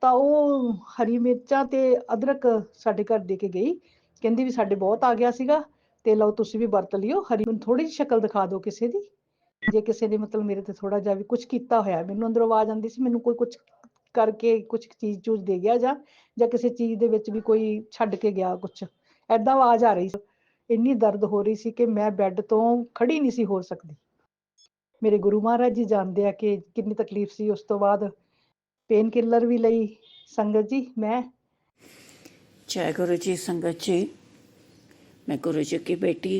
ਤਾਂ ਉਹ ਹਰੀ ਮਿਰਚਾਂ ਤੇ ਅਦਰਕ ਸਾਡੇ ਘਰ ਦੇ ਕੇ ਗਈ। ਕਹਿੰਦੀ ਵੀ ਸਾਡੇ ਬਹੁਤ ਆ ਗਿਆ ਸੀਗਾ ਤੇ ਲਓ ਤੁਸੀਂ ਵੀ ਵਰਤ ਲਿਓ। ਹਰੀ ਮੈਨੂੰ ਥੋੜੀ ਜਿਹੀ ਸ਼ਕਲ ਦਿਖਾ ਦਿਓ ਕਿਸੇ ਦੀ, ਜੇ ਕਿਸੇ ਨੇ ਮਤਲਬ ਮੇਰੇ ਤੇ ਥੋੜਾ ਜਿਹਾ ਵੀ ਕੁਝ ਕੀਤਾ ਹੋਇਆ। ਮੈਨੂੰ ਅੰਦਰੋਂ ਆਵਾਜ਼ ਆਉਂਦੀ ਸੀ ਮੈਨੂੰ ਕੋਈ ਕੁਝ ਕਰਕੇ ਕੁਝ ਚੀਜ਼ ਚੂਜ਼ ਦੇ ਗਿਆ ਜਾਂ ਕਿਸੇ ਚੀਜ਼ ਦੇ ਵਿੱਚ ਵੀ ਕੋਈ ਛੱਡ ਕੇ ਗਿਆ ਕੁਝ, ਐਦਾਂ ਆਵਾਜ਼ ਆ ਰਹੀ ਸੀ। ਇੰਨੀ ਦਰਦ ਹੋ ਰਹੀ ਸੀ ਕਿ ਮੈਂ ਬੈੱਡ ਤੋਂ ਖੜੀ ਨਹੀਂ ਸੀ ਹੋ ਸਕਦੀ। ਮੇਰੇ ਗੁਰੂ ਮਹਾਰਾਜ ਜੀ ਜਾਣਦੇ ਆ ਕਿ ਕਿੰਨੀ ਤਕਲੀਫ ਸੀ। ਉਸ ਤੋਂ ਬਾਅਦ पेन किलर भी लई संगत जी। मैं जय गुरु जी। संगत जी, मैं गुरु जी की बेटी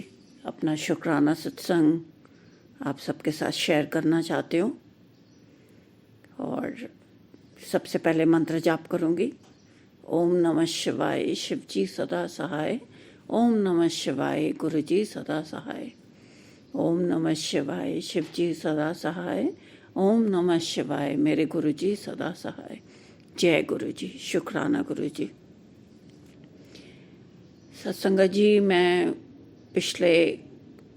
अपना शुक्राना सत्संग आप सबके साथ शेयर करना चाहती हूँ। और सबसे पहले मंत्र जाप करूँगी। ओम नमः शिवाय, शिव जी सदा सहाय। ओम नमः शिवाय, गुरु जी सदा सहाय। ओम नमः शिवाय, शिव जी सदा सहाय। ओम नमः शिवाय, मेरे गुरु जी सदा सहाय। जय गुरु जी। शुक्राना गुरु जी। सत्संगत जी, मैं पिछले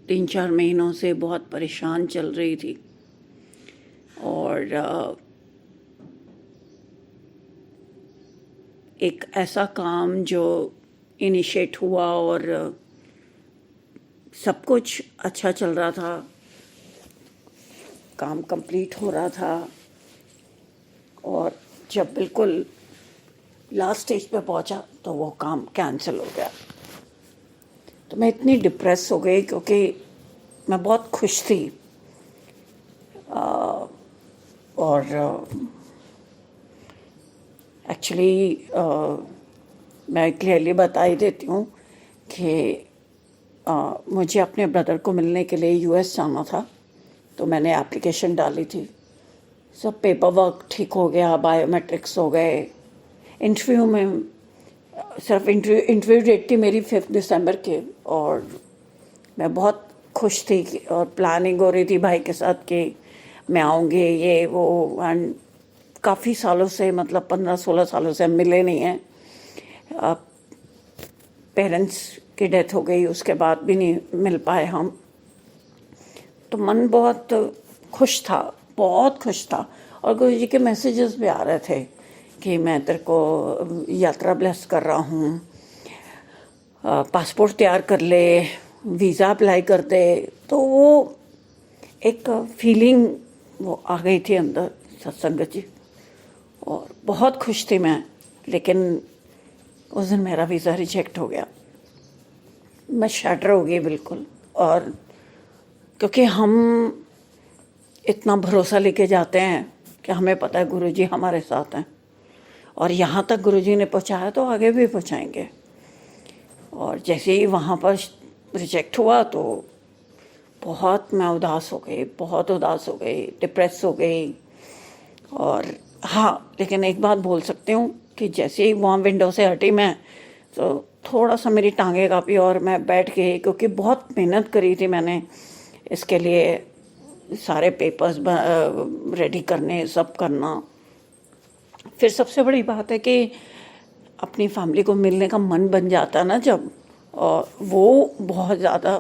3-4 महीनों से बहुत परेशान चल रही थी और एक ऐसा काम जो इनिशिएट हुआ और सब कुछ अच्छा चल रहा था, काम कंप्लीट हो रहा था, और जब बिल्कुल लास्ट स्टेज पे पहुंचा तो वो काम कैंसिल हो गया। तो मैं इतनी डिप्रेस हो गई क्योंकि मैं बहुत खुश थी। और एक्चुअली मैं क्लियरली बता ही देती हूँ कि मुझे अपने ब्रदर को मिलने के लिए यूएस जाना था। तो मैंने एप्लीकेशन डाली थी, सब पेपर वर्क ठीक हो गया, बायोमेट्रिक्स हो गए। इंटरव्यू में सिर्फ इंटरव्यू डेट थी मेरी 5 दिसंबर के, और मैं बहुत खुश थी और प्लानिंग हो रही थी भाई के साथ कि मैं आऊँगी ये वो। एंड काफ़ी सालों से, मतलब 15-16 सालों से हम मिले नहीं हैं। पेरेंट्स की डेथ हो गई, उसके बाद भी नहीं मिल पाए हम। तो मन बहुत खुश था, बहुत खुश था। और गुरु जी के मैसेजेस भी आ रहे थे कि मैं तेरे को यात्रा ब्लेस कर रहा हूँ, पासपोर्ट तैयार कर ले, वीज़ा अप्लाई कर दे। तो वो एक फीलिंग वो आ गई थी अंदर सत्संगत जी, और बहुत खुश थी मैं। लेकिन उस दिन मेरा वीज़ा रिजेक्ट हो गया। मैं शैटर हो गई बिल्कुल। और क्योंकि हम इतना भरोसा लेके जाते हैं कि हमें पता है गुरुजी हमारे साथ हैं, और यहाँ तक गुरुजी ने पहुँचाया तो आगे भी पहुँचाएंगे। और जैसे ही वहाँ पर रिजेक्ट हुआ तो बहुत मैं उदास हो गई, बहुत उदास हो गई, डिप्रेस हो गई। और हाँ, लेकिन एक बात बोल सकती हूँ कि जैसे ही वहाँ विंडो से हटी मैं, तो थोड़ा सा मेरी टांगें काँपी और मैं बैठ गई, क्योंकि बहुत मेहनत करी थी मैंने इसके लिए, सारे पेपर्स रेडी करने, सब करना। फिर सबसे बड़ी बात है कि अपनी फैमिली को मिलने का मन बन जाता है ना जब, और वो बहुत ज़्यादा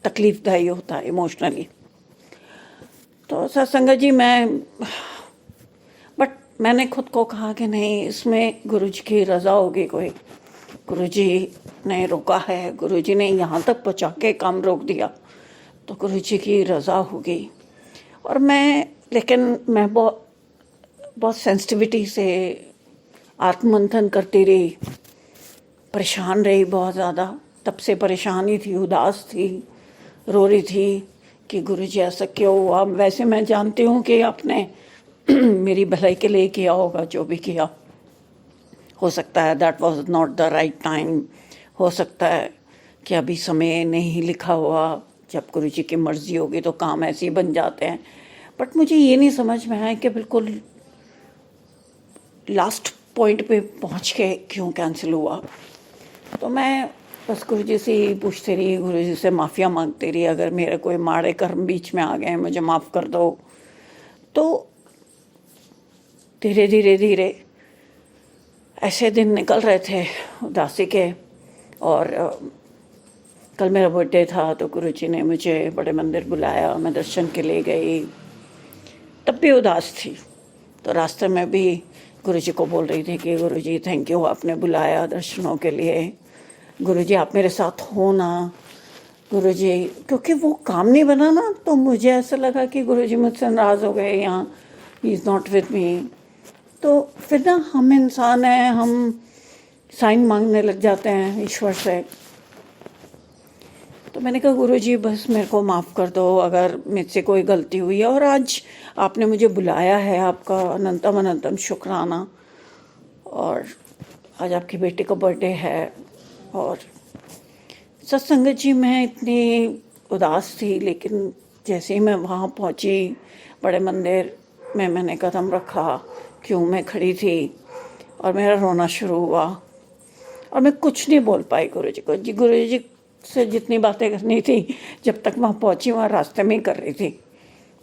तकलीफ़दायी होता है इमोशनली। तो सत्संगत जी बट मैंने खुद को कहा कि नहीं, इसमें गुरुजी की रज़ा होगी कोई। गुरुजी ने रोका है, गुरुजी ने यहाँ तक पहुँचा के काम रोक दिया, तो गुरुजी की रज़ा होगी। और लेकिन मैं बहुत सेंसिटिविटी से आत्ममंथन करती रही, परेशान रही बहुत ज़्यादा। तब से परेशान ही थी, उदास थी, रो रही थी कि गुरुजी ऐसा क्यों हुआ। वैसे मैं जानती हूँ कि आपने मेरी भलाई के लिए किया होगा, जो भी किया। हो सकता है that was not the right time, हो सकता है कि अभी समय नहीं लिखा हुआ, जब गुरुजी की मर्ज़ी होगी तो काम ऐसे ही बन जाते हैं। बट मुझे ये नहीं समझ में आया कि बिल्कुल लास्ट पॉइंट पे पहुँच के क्यों कैंसिल हुआ। तो मैं बस गुरुजी से ही पूछती रही, गुरुजी से माफ़िया मांगती रही, अगर मेरे कोई माड़े कर्म बीच में आ गए मुझे माफ़ कर दो। तो धीरे धीरे ऐसे दिन निकल रहे थे उदासी के। और कल मेरा बर्थडे था, तो गुरुजी ने मुझे बड़े मंदिर बुलाया, मैं दर्शन के लिए गई। तब भी उदास थी। तो रास्ते में भी गुरुजी को बोल रही थी कि गुरुजी थैंक यू, आपने बुलाया दर्शनों के लिए, गुरुजी आप मेरे साथ हो ना गुरुजी। क्योंकि वो काम नहीं बना ना, तो मुझे ऐसा लगा कि गुरुजी मुझसे नाराज़ हो गए, यहाँ he is not with me. तो फिर ना हम इंसान हैं, हम साइन मांगने लग जाते हैं ईश्वर से। तो मैंने कहा गुरुजी बस मेरे को माफ़ कर दो अगर मुझसे कोई गलती हुई है, और आज आपने मुझे बुलाया है, आपका अनंतम अनंतम शुक्राना। और आज आपकी बेटी का बर्थडे है। और सत्संगत जी, मैं इतनी उदास थी, लेकिन जैसे ही मैं वहाँ पहुँची बड़े मंदिर में, मैंने कदम रखा, क्यों मैं खड़ी थी और मेरा रोना शुरू हुआ। और मैं कुछ नहीं बोल पाई गुरुजी को। गुरुजी से जितनी बातें करनी थी जब तक वहाँ पहुँची, वहाँ रास्ते में ही कर रही थी।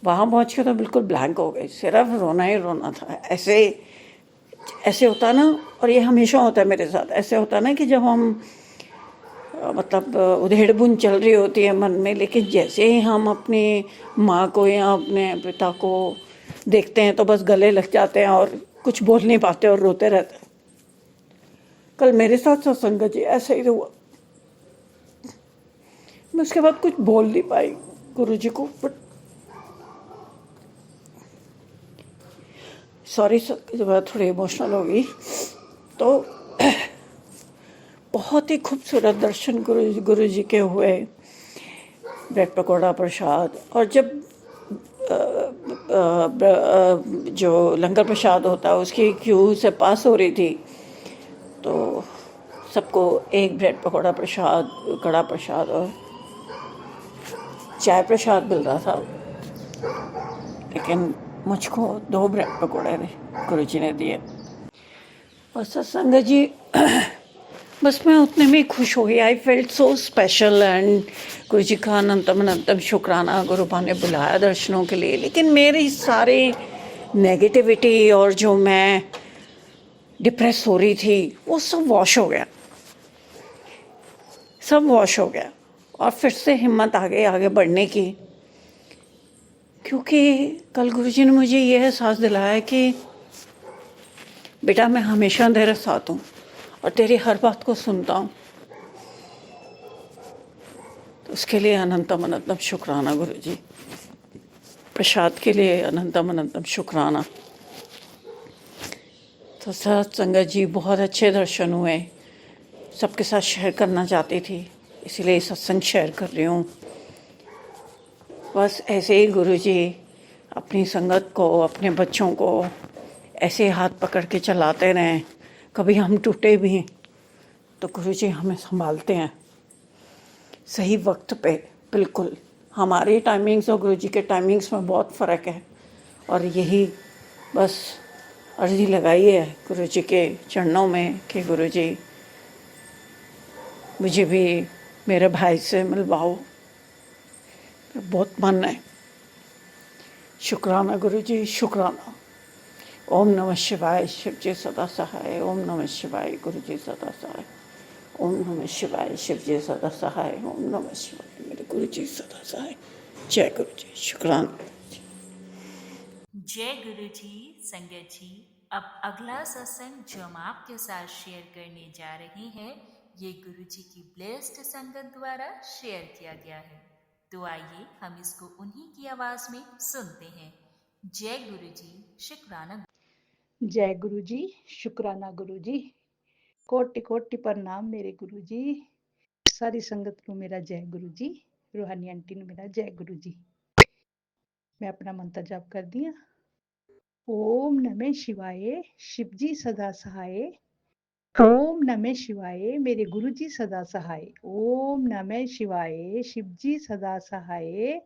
वहाँ पहुँच के तो बिल्कुल ब्लैंक हो गई, सिर्फ रोना ही रोना था। ऐसे होता ना, और ये हमेशा होता है मेरे साथ, ऐसे होता ना कि जब हम मतलब उधेड़ बुन चल रही होती है मन में, लेकिन जैसे ही हम अपनी माँ को या अपने पिता को देखते हैं तो बस गले लग जाते हैं और कुछ बोल नहीं पाते और रोते रहते हैं। कल मेरे साथ सत्संग जी ऐसे ही हुआ। मैं उसके बाद कुछ बोल नहीं पाई गुरुजी को, बट सॉरी सर, जब थोड़ी इमोशनल हो गई। तो बहुत ही खूबसूरत दर्शन गुरुजी के हुए, ब्रेड पकौड़ा प्रसाद। और जब जो लंगर प्रसाद होता है उसकी क्यू से पास हो रही थी, तो सबको एक ब्रेड पकौड़ा प्रसाद, कड़ा प्रसाद और चाय प्रसाद मिल रहा था, लेकिन मुझको 2 ब्रेड पकौड़े गुरुजी ने दिए। और सत्संग जी बस मैं उतने में खुश हो गई। I felt so special, and Guruji का अनंतम अनंतम शुक्राना, गुरुपा ने बुलाया दर्शनों के लिए। लेकिन मेरी सारी नेगेटिविटी और जो मैं डिप्रेस हो रही थी वो सब वॉश हो गया, सब वॉश हो गया। और फिर से हिम्मत आ गई आगे बढ़ने की, क्योंकि कल गुरुजी ने मुझे ये एहसास दिलाया कि बेटा मैं हमेशा तेरे साथ हूँ और तेरी हर बात को सुनता हूँ। तो उसके लिए अनंतम अनंतम शुक्राना गुरुजी, प्रसाद के लिए अनंतम अनंतम शुक्राना। तो सत्संगत जी बहुत अच्छे दर्शन हुए, सबके साथ शेयर करना चाहती थी, इसीलिए सत्संग शेयर कर रही हूँ। बस ऐसे ही गुरुजी अपनी संगत को, अपने बच्चों को ऐसे हाथ पकड़ के चलाते रहें। कभी हम टूटे भी तो गुरुजी हमें संभालते हैं सही वक्त पे, बिल्कुल। हमारी टाइमिंग्स और गुरुजी के टाइमिंग्स में बहुत फ़र्क है, और यही बस अर्जी लगाई है गुरुजी के चरणों में कि गुरुजी मुझे भी मेरे भाई से मिलवाओ, बहुत मन है। शुक्राना गुरुजी, शुक्राना। ओम नमः शिवाय, शिव जी सदा सहाय। ओम नमः शिवाय, गुरुजी सदा सहाय। ओम नमः शिवाय, शिव जी सदा सहाय। ओम नमः शिवाय, मेरे गुरुजी सदा सहाय। जय गुरुजी, शुक्राना। जय गुरु जी। संगत जी, अब अगला सत्संग जो हम आपके साथ शेयर करने जा रहे हैं, ये गुरु जी की ब्लेस्ड संगत द्वारा शेयर किया गया है। तो आइए हम इसको उन्हीं की आवाज में सुनते हैं। जय गुरु जी, शुक्राना। जय गुरु जी, शुक्राना गुरु जी। कोटि कोटि प्रणाम मेरे गुरु जी। सारी संगत को मेरा जय गुरु जी। रूहानी आंटी ने मेरा जय गुरु जी। मैं अपना मंत्र जाप कर दिया। ओम नमः शिवाय, शिव जी सदा सहाय। ओम नमः शिवाय, मेरे गुरु जी सदा सहाय। ओम नमः शिवाय, शिव जी सदा सहाय।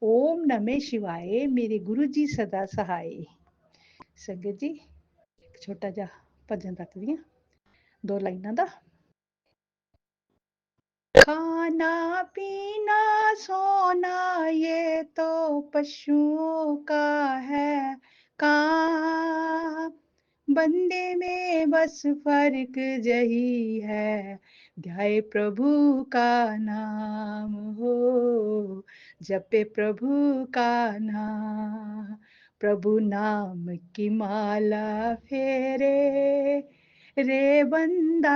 ओम नमः शिवाय, मेरे गुरु जी सदा सहाय। संगत जी एक छोटा जा भजन रख दिया, 2 लाइनां दा। खाना पीना सोना ये तो पशुओं का है काम, बंदे में बस फर्क यही है, ध्याए प्रभु का नाम हो, जपे प्रभु का नाम। प्रभु नाम की माला फेरे रे बंदा,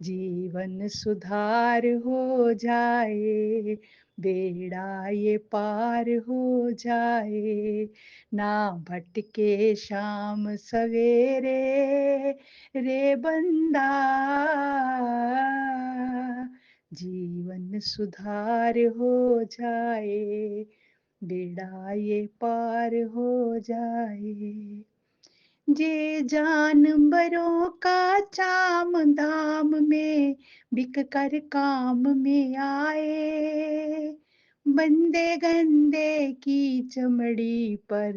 जीवन सुधार हो जाए, बेड़ा ये पार हो जाए, ना भटके शाम सवेरे रे बंदा, जीवन सुधार हो जाए, बेड़ा ये पार हो जाए। जे जानवरों का चाम दाम में बिक कर काम में आए, बंदे गंदे की चमड़ी पर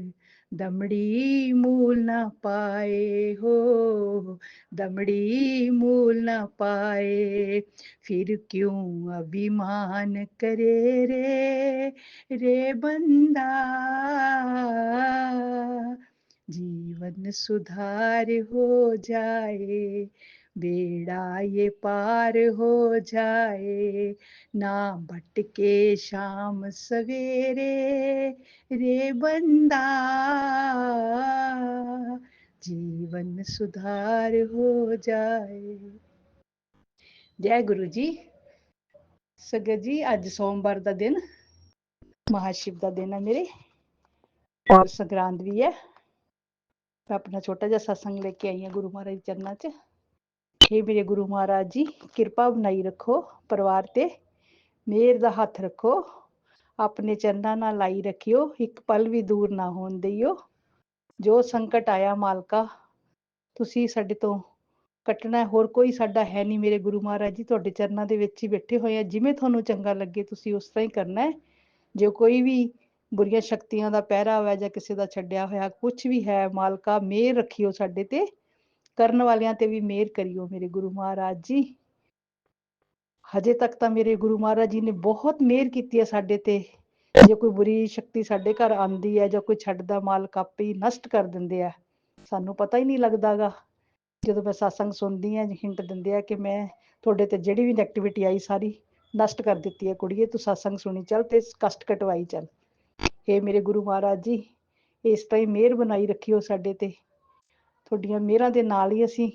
दमड़ी मूल न पाए हो, दमड़ी मूल न पाए, फिर क्यों अभिमान करे रे बंदा, जीवन सुधार हो जाए, बेड़ा ये पार हो जाए, ना भटके शाम सवेरे रे बंदा, जीवन सुधार हो जाए। जय गुरु जी। संगत जी, अज सोमवार का दिन महाशिव का दिन है मेरे, और संक्रांत भी है। मैं अपना छोटा जिहा सत्संग लेके आई हाँ गुरु महाराज चरणा च। हे मेरे गुरु महाराज जी, किरपा बनाई रखो, परिवार ते मेहर दा हथ रखो, अपने चरणा नाल लाई रखियो, एक पल भी दूर ना होन दियो। जो संकट आया मालका, तुसी साडे तो ਕੱਟਣਾ, ਹੋਰ ਕੋਈ ਸਾਡਾ ਹੈ ਨਹੀਂ। ਮੇਰੇ ਗੁਰੂ ਮਹਾਰਾਜ ਜੀ ਤੁਹਾਡੇ ਚਰਨਾਂ ਦੇ ਵਿੱਚ ਹੀ ਬੈਠੇ ਹੋਏ ਆ, ਜਿਵੇਂ ਤੁਹਾਨੂੰ ਚੰਗਾ ਲੱਗੇ ਤੁਸੀਂ ਉਸ ਤਰ੍ਹਾਂ ਹੀ ਕਰਨਾ ਹੈ। ਜੇ ਕੋਈ ਵੀ ਬੁਰੀਆਂ ਸ਼ਕਤੀਆਂ ਦਾ ਪਹਿਰਾ ਹੋਇਆ ਜਾਂ ਕਿਸੇ ਦਾ ਛੱਡਿਆ ਹੋਇਆ ਕੁਝ ਵੀ ਹੈ, ਮਾਲਕਾ ਮਿਹਰ ਰੱਖਿਓ ਸਾਡੇ ਤੇ, ਕਰਨ ਵਾਲਿਆਂ ਤੇ ਵੀ ਮਿਹਰ ਕਰਿਓ ਮੇਰੇ ਗੁਰੂ ਮਹਾਰਾਜ ਜੀ। ਹਜੇ ਤੱਕ ਤਾਂ ਮੇਰੇ ਗੁਰੂ ਮਹਾਰਾਜ ਜੀ ਨੇ ਬਹੁਤ ਮਿਹਰ ਕੀਤੀ ਹੈ ਸਾਡੇ ਤੇ। ਜੇ ਕੋਈ ਬੁਰੀ ਸ਼ਕਤੀ ਸਾਡੇ ਘਰ ਆਉਂਦੀ ਹੈ ਜਾਂ ਕੋਈ ਛੱਡਦਾ, ਮਾਲਕ ਆਪੇ ਹੀ ਨਸ਼ਟ ਕਰ ਦਿੰਦੇ ਆ, ਸਾਨੂੰ ਪਤਾ ਹੀ ਨਹੀਂ ਲੱਗਦਾਗਾ। ਜਦੋਂ ਮੈਂ ਸਤਸੰਗ ਸੁਣਦੀ ਹਾਂ, ਹਿੰਟ ਦਿੰਦੇ ਆ ਕਿ ਮੈਂ ਤੁਹਾਡੇ ਤੇ ਜਿਹੜੀ ਵੀ ਨੈਗੇਟਿਵਿਟੀ ਆਈ ਸਾਰੀ ਨਸ਼ਟ ਕਰ ਦਿੱਤੀ ਹੈ, ਕੁੜੀਏ ਤੂੰ ਸਤਸੰਗ ਸੁਣੀ ਚੱਲ ਤੇ ਕਸ਼ਟ ਕਟਵਾਈ ਚੱਲ। हे ਮੇਰੇ ਗੁਰੂ ਮਹਾਰਾਜ ਜੀ, ਇਸ ਤਰ੍ਹਾਂ ਹੀ ਮਿਹਰ ਬਣਾਈ ਰੱਖਿਓ ਸਾਡੇ ਤੇ। ਤੁਹਾਡੀਆਂ ਮਿਹਰਾਂ ਦੇ ਨਾਲ ਹੀ ਅਸੀਂ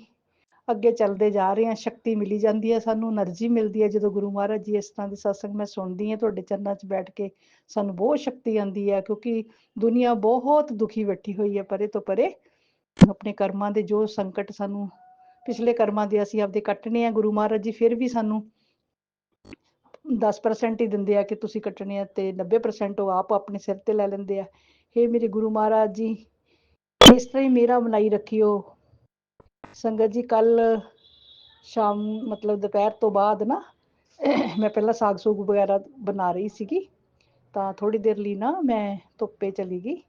ਅੱਗੇ ਚੱਲਦੇ ਜਾ ਰਹੇ ਹਾਂ। ਸ਼ਕਤੀ ਮਿਲੀ ਜਾਂਦੀ ਹੈ ਸਾਨੂੰ, એનર્ਜੀ ਮਿਲਦੀ ਹੈ ਜਦੋਂ ਗੁਰੂ ਮਹਾਰਾਜ ਜੀ ਇਸ ਤਰ੍ਹਾਂ ਦੇ ਸਤਸੰਗ ਮੈਂ ਸੁਣਦੀ ਹਾਂ ਤੁਹਾਡੇ ਚਰਨਾਂ 'ਚ ਬੈਠ ਕੇ, ਸਾਨੂੰ ਬਹੁਤ ਸ਼ਕਤੀ ਆਉਂਦੀ ਹੈ। ਕਿਉਂਕਿ ਦੁਨੀਆ ਬਹੁਤ ਦੁਖੀ ਬੈਠੀ ਹੋਈ ਹੈ ਪਰੇ ਤੋਂ ਪਰੇ। ਆਪਣੇ ਕਰਮਾਂ ਦੇ ਜੋ ਸੰਕਟ ਸਾਨੂੰ ਪਿਛਲੇ ਕਰਮਾਂ ਦੇ ਅਸੀਂ ਆਪਦੇ ਕੱਟਣੇ ਆ, ਗੁਰੂ ਮਹਾਰਾਜ ਜੀ ਫਿਰ ਵੀ ਸਾਨੂੰ 10% ਹੀ ਦਿੰਦੇ ਆ ਕਿ ਤੁਸੀਂ ਕੱਟਣੇ ਆ, ਤੇ 90% ਉਹ ਆਪ ਆਪਣੇ ਸਿਰ ਤੇ ਲੈ ਲੈਂਦੇ ਆ। हे ਮੇਰੇ ਗੁਰੂ ਮਹਾਰਾਜ ਜੀ, ਇਸ ਤਰ੍ਹਾਂ ਹੀ ਮੇਰਾ ਬਣਾਈ ਰੱਖਿਓ। ਸੰਗਤ ਜੀ, ਕੱਲ ਸ਼ਾਮ ਮਤਲਬ ਦੁਪਹਿਰ ਤੋਂ ਬਾਅਦ ਨਾ ਮੈਂ ਪਹਿਲਾਂ ਸਾਗ ਸੂਗ ਵਗੈਰਾ ਬਣਾ ਰਹੀ ਸੀਗੀ, ਤਾਂ ਥੋੜੀ ਦੇਰ ਲਈ ਨਾ ਮੈਂ ਧੁੱਪੇ ਚਲੀ ਗਈ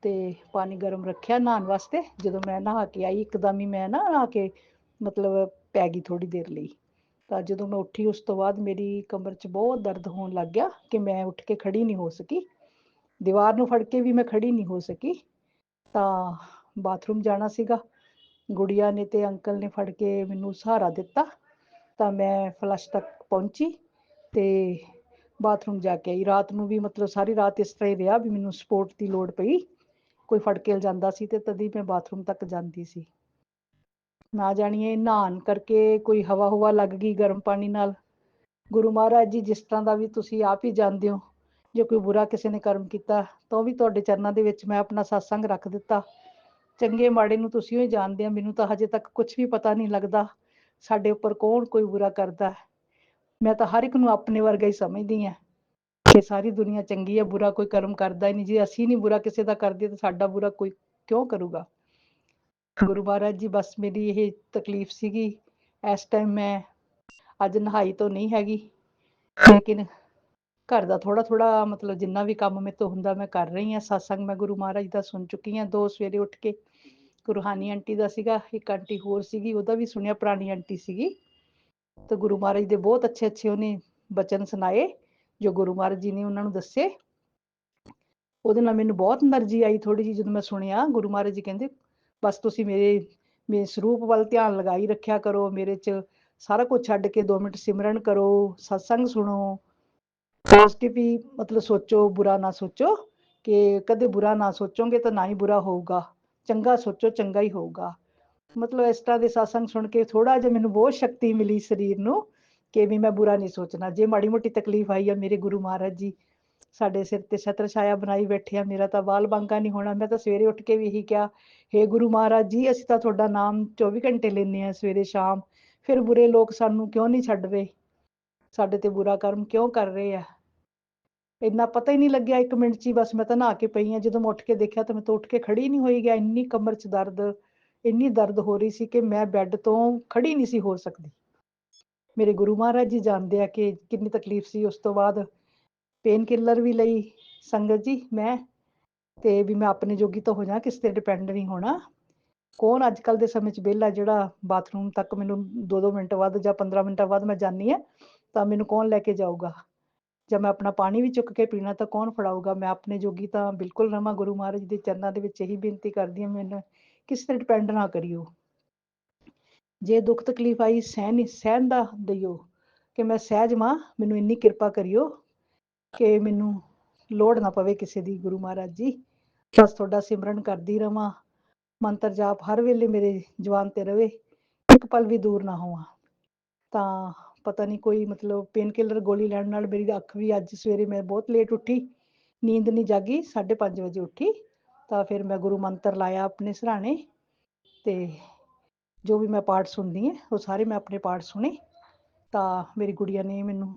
ਤੇ ਪਾਣੀ ਗਰਮ ਰੱਖਿਆ ਨਹਾਉਣ ਵਾਸਤੇ। ਜਦੋਂ ਮੈਂ ਨਹਾ ਕੇ ਆਈ, ਇੱਕਦਮ ਹੀ ਮੈਂ ਨਾ ਨਹਾ ਕੇ ਮਤਲਬ ਪੈ ਗਈ ਥੋੜੀ ਦੇਰ ਲਈ। ਤਾਂ ਜਦੋਂ ਮੈਂ ਉੱਠੀ ਉਸ ਤੋਂ ਬਾਅਦ ਮੇਰੀ ਕਮਰ 'ਚ ਬਹੁਤ ਦਰਦ ਹੋਣ ਲੱਗ ਗਿਆ ਕਿ ਮੈਂ ਉੱਠ ਕੇ ਖੜੀ ਨਹੀਂ ਹੋ ਸਕੀ, ਦੀਵਾਰ ਨੂੰ ਫੜ ਕੇ ਵੀ ਮੈਂ ਖੜੀ ਨਹੀਂ ਹੋ ਸਕੀ। ਤਾਂ ਬਾਥਰੂਮ ਜਾਣਾ ਸੀਗਾ, ਗੁੜੀਆ ਨੇ ਤੇ ਅੰਕਲ ਨੇ ਫੜ ਕੇ ਮੈਨੂੰ ਸਹਾਰਾ ਦਿੱਤਾ, ਤਾਂ ਮੈਂ ਫਲਸ਼ ਤੱਕ ਪਹੁੰਚੀ ਤੇ ਬਾਥਰੂਮ ਜਾ ਕੇ ਆਈ। ਰਾਤ ਨੂੰ ਵੀ ਮਤਲਬ ਸਾਰੀ ਰਾਤ ਇਸ ਤਰ੍ਹਾਂ ਹੀ ਰਿਹਾ ਵੀ ਮੈਨੂੰ ਸਪੋਰਟ ਦੀ ਲੋੜ ਪਈ, ਕੋਈ ਫੜ ਕੇ ਲਿਜਾਂਦਾ ਸੀ ਤੇ ਤਦੀ ਮੈਂ ਬਾਥਰੂਮ ਤੱਕ ਜਾਂਦੀ ਸੀ। ਨਾ ਜਾਣੀਏ ਨਹਾਉਣ ਕਰਕੇ ਕੋਈ ਹਵਾ ਹੁਵਾ ਲੱਗ ਗਈ ਗਰਮ ਪਾਣੀ ਨਾਲ। ਗੁਰੂ ਮਹਾਰਾਜ ਜੀ, ਜਿਸ ਤਰ੍ਹਾਂ ਦਾ ਵੀ ਤੁਸੀਂ ਆਪ ਹੀ ਜਾਣਦੇ ਹੋ, ਜੇ ਕੋਈ ਬੁਰਾ ਕਿਸੇ ਨੇ ਕਰਮ ਕੀਤਾ ਤਾਂ ਉਹ ਵੀ ਤੁਹਾਡੇ ਚਰਨਾਂ ਦੇ ਵਿੱਚ ਮੈਂ ਆਪਣਾ ਸਤਸੰਗ ਰੱਖ ਦਿੱਤਾ। ਚੰਗੇ ਮਾੜੇ ਨੂੰ ਤੁਸੀਂ ਹੀ ਜਾਣਦੇ ਆ, ਮੈਨੂੰ ਤਾਂ ਹਜੇ ਤੱਕ ਕੁਝ ਵੀ ਪਤਾ ਨਹੀਂ ਲੱਗਦਾ ਸਾਡੇ ਉੱਪਰ ਕੌਣ ਕੋਈ ਬੁਰਾ ਕਰਦਾ। ਮੈਂ ਤਾਂ ਹਰ ਇੱਕ ਨੂੰ ਆਪਣੇ ਵਰਗਾ ਹੀ ਸਮਝਦੀ ਹਾਂ ਕਿ ਸਾਰੀ ਦੁਨੀਆ ਚੰਗੀ ਹੈ, ਬੁਰਾ ਕੋਈ ਕਰਮ ਕਰਦਾ ਹੀ ਨਹੀਂ। ਜੇ ਅਸੀਂ ਨਹੀਂ ਬੁਰਾ ਕਿਸੇ ਦਾ ਕਰਦੇ ਤਾਂ ਸਾਡਾ ਬੁਰਾ ਕੋਈ ਕਿਉਂ ਕਰੂਗਾ। ਗੁਰੂ ਮਹਾਰਾਜ ਜੀ, ਬਸ ਮੇਰੀ ਇਹ ਤਕਲੀਫ ਸੀਗੀ ਇਸ ਟਾਈਮ। ਮੈਂ ਅੱਜ ਨਹਾਈ ਤੋਂ ਨਹੀਂ ਹੈਗੀ, ਲੇਕਿਨ ਘਰ ਦਾ ਥੋੜਾ ਥੋੜਾ ਮਤਲਬ ਜਿੰਨਾ ਵੀ ਕੰਮ ਮੇਰੇ ਤੋਂ ਹੁੰਦਾ ਮੈਂ ਕਰ ਰਹੀ ਹਾਂ। ਸਤਸੰਗ ਮੈਂ ਗੁਰੂ ਮਹਾਰਾਜ ਦਾ ਸੁਣ ਚੁੱਕੀ ਹਾਂ 2 ਸਵੇਰੇ ਉੱਠ ਕੇ। ਰੂਹਾਨੀ ਆਂਟੀ ਦਾ ਸੀਗਾ, ਇੱਕ ਆਂਟੀ ਹੋਰ ਸੀਗੀ ਉਹਦਾ ਵੀ ਸੁਣਿਆ, ਪੁਰਾਣੀ ਆਂਟੀ ਸੀਗੀ। ਤੇ ਗੁਰੂ ਮਹਾਰਾਜ ਦੇ ਬਹੁਤ ਅੱਛੇ ਅੱਛੇ ਉਹਨੇ ਬਚਨ ਸੁਣਾਏ ਜੋ ਗੁਰੂ ਮਹਾਰਾਜ ਜੀ ਨੇ ਉਹਨਾਂ ਨੂੰ ਦੱਸੇ। ਉਹਦੇ ਨਾਲ ਮੈਨੂੰ ਬਹੁਤ એનર્ਜੀ ਆਈ ਥੋੜੀ ਜਿਹੀ ਜਦੋਂ ਮੈਂ ਸੁਣਿਆ। ਗੁਰੂ ਮਹਾਰਾਜ ਜੀ ਕਹਿੰਦੇ ਬਸ ਤੁਸੀਂ ਮੇਰੇ ਸਰੂਪ ਵੱਲ ਧਿਆਨ ਲਗਾਈ ਰੱਖਿਆ ਕਰੋ, ਮੇਰੇ 'ਚ ਸਾਰਾ ਕੁਝ ਛੱਡ ਕੇ 2 ਮਿੰਟ ਸਿਮਰਨ ਕਰੋ, ਸਤਸੰਗ ਸੁਣੋ, ਪੋਜ਼ਿਟਿਵ ਹੀ ਮਤਲਬ ਸੋਚੋ, ਬੁਰਾ ਨਾ ਸੋਚੋ, ਕਿ ਕਦੇ ਬੁਰਾ ਨਾ ਸੋਚੋਗੇ ਤਾਂ ਨਾ ਹੀ ਬੁਰਾ ਹੋਊਗਾ, ਚੰਗਾ ਸੋਚੋ ਚੰਗਾ ਹੀ ਹੋਊਗਾ। ਮਤਲਬ ਇਸ ਤਰ੍ਹਾਂ ਦੇ ਸਤਸੰਗ ਸੁਣ ਕੇ ਥੋੜਾ ਜਿਹਾ ਮੈਨੂੰ ਬਹੁਤ ਸ਼ਕਤੀ ਮਿਲੀ ਸਰੀਰ ਨੂੰ, ਕਿ ਵੀ ਮੈਂ ਬੁਰਾ ਨਹੀਂ ਸੋਚਣਾ। ਜੇ ਮਾੜੀ ਮੋਟੀ ਤਕਲੀਫ ਆਈ ਆ, ਮੇਰੇ ਗੁਰੂ ਮਹਾਰਾਜ ਜੀ ਸਾਡੇ ਸਿਰ ਤੇ ਛਤਰ ਛਾਇਆ ਬਣਾਈ ਬੈਠੇ ਆ, ਮੇਰਾ ਤਾਂ ਬਾਲ ਬਾਂਕਾ ਨਹੀਂ ਹੋਣਾ। ਮੈਂ ਤਾਂ ਸਵੇਰੇ ਉੱਠ ਕੇ ਵੀ ਇਹੀ ਕਿਹਾ, ਹੇ ਗੁਰੂ ਮਹਾਰਾਜ ਜੀ, ਅਸੀਂ ਤਾਂ ਤੁਹਾਡਾ ਨਾਮ 24 ਘੰਟੇ ਲੈਂਦੇ ਆ, ਸਵੇਰੇ ਸ਼ਾਮ, ਫਿਰ ਬੁਰੇ ਲੋਕ ਸਾਨੂੰ ਕਿਉਂ ਨਹੀਂ ਛੱਡ ਰਹੇ, ਸਾਡੇ ਤੇ ਬੁਰਾ ਕਰਮ ਕਿਉਂ ਕਰ ਰਹੇ ਆ। ਇੰਨਾ ਪਤਾ ਹੀ ਨਹੀਂ ਲੱਗਿਆ, 1 ਮਿੰਟ 'ਚ ਹੀ ਬਸ ਮੈਂ ਤਾਂ ਨਹਾ ਕੇ ਪਈ ਆ। ਜਦੋਂ ਮੈਂ ਉੱਠ ਕੇ ਦੇਖਿਆ ਤਾਂ ਮੈਂ ਤਾਂ ਉੱਠ ਕੇ ਖੜੀ ਨਹੀਂ ਹੋਈ ਗਿਆ, ਇੰਨੀ ਕਮਰ 'ਚ ਦਰਦ, ਇੰਨੀ ਦਰਦ ਹੋ ਰਹੀ ਸੀ ਕਿ ਮੈਂ ਬੈੱਡ ਤੋਂ ਖੜੀ ਨਹੀਂ ਸੀ ਹੋ ਸਕਦੀ। ਮੇਰੇ ਗੁਰੂ ਮਹਾਰਾਜ ਜੀ ਜਾਣਦੇ ਆ ਕਿ ਕਿੰਨੀ ਤਕਲੀਫ ਸੀ। ਉਸ ਤੋਂ ਬਾਅਦ ਪੇਨ ਕਿਲਰ ਵੀ ਲਈ ਸੰਗਤ ਜੀ ਮੈਂ, ਤੇ ਵੀ ਮੈਂ ਆਪਣੇ ਜੋਗੀ ਤਾਂ ਹੋ ਜਾ, ਕਿਸੇ ਤੇ ਡਿਪੈਂਡ ਨਹੀਂ ਹੋਣਾ। ਕੌਣ ਅੱਜ ਕੱਲ੍ਹ ਦੇ ਸਮੇਂ 'ਚ ਵਿਹਲਾ ਜਿਹੜਾ ਬਾਥਰੂਮ ਤੱਕ ਮੈਨੂੰ 2-2 ਮਿੰਟ ਬਾਅਦ ਜਾਂ 15 ਮਿੰਟਾਂ ਬਾਅਦ ਮੈਂ ਜਾਂਦੀ ਆ ਤਾਂ ਮੈਨੂੰ ਕੌਣ ਲੈ ਕੇ ਜਾਊਗਾ, ਜਾਂ ਮੈਂ ਆਪਣਾ ਪਾਣੀ ਵੀ ਚੁੱਕ ਕੇ ਪੀਣਾ ਤਾਂ ਕੌਣ ਫੜਾਊਗਾ। ਮੈਂ ਆਪਣੇ ਜੋਗੀ ਤਾਂ ਬਿਲਕੁਲ ਰਵਾਂ। ਗੁਰੂ ਮਹਾਰਾਜ ਦੇ ਚਰਨਾਂ ਦੇ ਵਿੱਚ ਇਹੀ ਬੇਨਤੀ ਕਰਦੀ ਹਾਂ, ਮੈਨੂੰ ਕਿਸੇ ਤੇ ਡਿਪੈਂਡ ਨਾ ਕਰਿਓ। ਜੇ ਦੁੱਖ ਤਕਲੀਫ ਆਈ ਸਹਿਣ ਦਾ ਦਈਓ, ਕਿ ਮੈਂ ਸਹਿਜ ਮਾਂ, ਮੈਨੂੰ ਇੰਨੀ ਕਿਰਪਾ ਕਰਿਓ ਕਿ ਮੈਨੂੰ ਲੋੜ ਨਾ ਪਵੇ ਕਿਸੇ ਦੀ। ਗੁਰੂ ਮਹਾਰਾਜ ਜੀ ਬਸ ਤੁਹਾਡਾ ਸਿਮਰਨ ਕਰਦੀ ਰਵਾਂ, ਮੰਤਰ ਜਾਪ ਹਰ ਵੇਲੇ ਮੇਰੇ ਜ਼ੁਬਾਨ ਤੇ ਰਵੇ, ਇੱਕ ਪਲ ਵੀ ਦੂਰ ਨਾ ਹੋਵਾਂ। ਤਾਂ ਪਤਾ ਨਹੀਂ ਕੋਈ ਮਤਲਬ ਪੇਨ ਕਿਲਰ ਗੋਲੀ ਲੈਣ ਨਾਲ ਮੇਰੀ ਅੱਖ ਵੀ, ਅੱਜ ਸਵੇਰੇ ਮੈਂ ਬਹੁਤ ਲੇਟ ਉੱਠੀ, ਨੀਂਦ ਨਹੀਂ ਜਾਗੀ, 5:30 ਵਜੇ ਉੱਠੀ। ਤਾਂ ਫਿਰ ਮੈਂ ਗੁਰੂ ਮੰਤਰ ਲਾਇਆ ਆਪਣੇ ਸਿਰਹਾਣੇ, ਤੇ ਜੋ ਵੀ ਮੈਂ ਪਾਠ ਸੁਣਦੀ ਹਾਂ ਉਹ ਸਾਰੇ ਮੈਂ ਆਪਣੇ ਪਾਠ ਸੁਣੇ। ਤਾਂ ਮੇਰੀ ਗੁੜੀਆ ਨੇ ਮੈਨੂੰ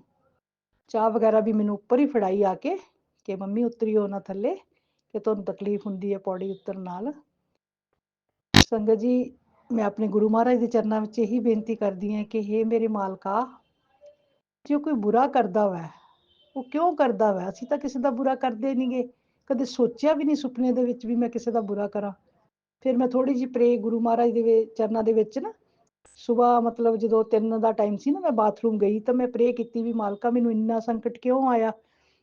ਚਾਹ ਵਗੈਰਾ ਵੀ ਮੈਨੂੰ ਉੱਪਰ ਹੀ ਫੜਾਈ ਆ ਕੇ, ਕਿ ਮੰਮੀ ਉਤਰੀਓ ਨਾ ਥੱਲੇ, ਕਿ ਤੁਹਾਨੂੰ ਤਕਲੀਫ ਹੁੰਦੀ ਹੈ ਪੌੜੀ ਉਤਰਨ ਨਾਲ। ਸੰਗਤ ਜੀ, ਮੈਂ ਆਪਣੇ ਗੁਰੂ ਮਹਾਰਾਜ ਦੇ ਚਰਨਾਂ ਵਿੱਚ ਇਹੀ ਬੇਨਤੀ ਕਰਦੀ ਹਾਂ ਕਿ ਹੇ ਮੇਰੇ ਮਾਲਕਾ, ਜੇ ਕੋਈ ਬੁਰਾ ਕਰਦਾ ਵਾ, ਉਹ ਕਿਉਂ ਕਰਦਾ ਵਾ? ਅਸੀਂ ਤਾਂ ਕਿਸੇ ਦਾ ਬੁਰਾ ਕਰਦੇ ਨਹੀਂਗੇ, ਕਦੇ ਸੋਚਿਆ ਵੀ ਨਹੀਂ ਸੁਪਨੇ ਦੇ ਵਿੱਚ ਵੀ ਮੈਂ ਕਿਸੇ ਦਾ ਬੁਰਾ ਕਰਾਂ। ਫਿਰ ਮੈਂ ਥੋੜੀ ਜਿਹੀ ਪ੍ਰੇ ਗੁਰੂ ਮਹਾਰਾਜ ਦੇ ਚਰਨਾਂ ਦੇ ਵਿੱਚ ਨਾ, ਸੁਬਾਹ ਮਤਲਬ ਜਦੋਂ 3 ਦਾ ਟਾਈਮ ਸੀ ਨਾ, ਮੈਂ ਬਾਥਰੂਮ ਗਈ ਤਾਂ ਮੈਂ ਪ੍ਰੇ ਕੀਤੀ ਵੀ ਮਾਲਕਾ, ਮੈਨੂੰ ਇੰਨਾ ਸੰਕਟ ਕਿਉਂ ਆਇਆ?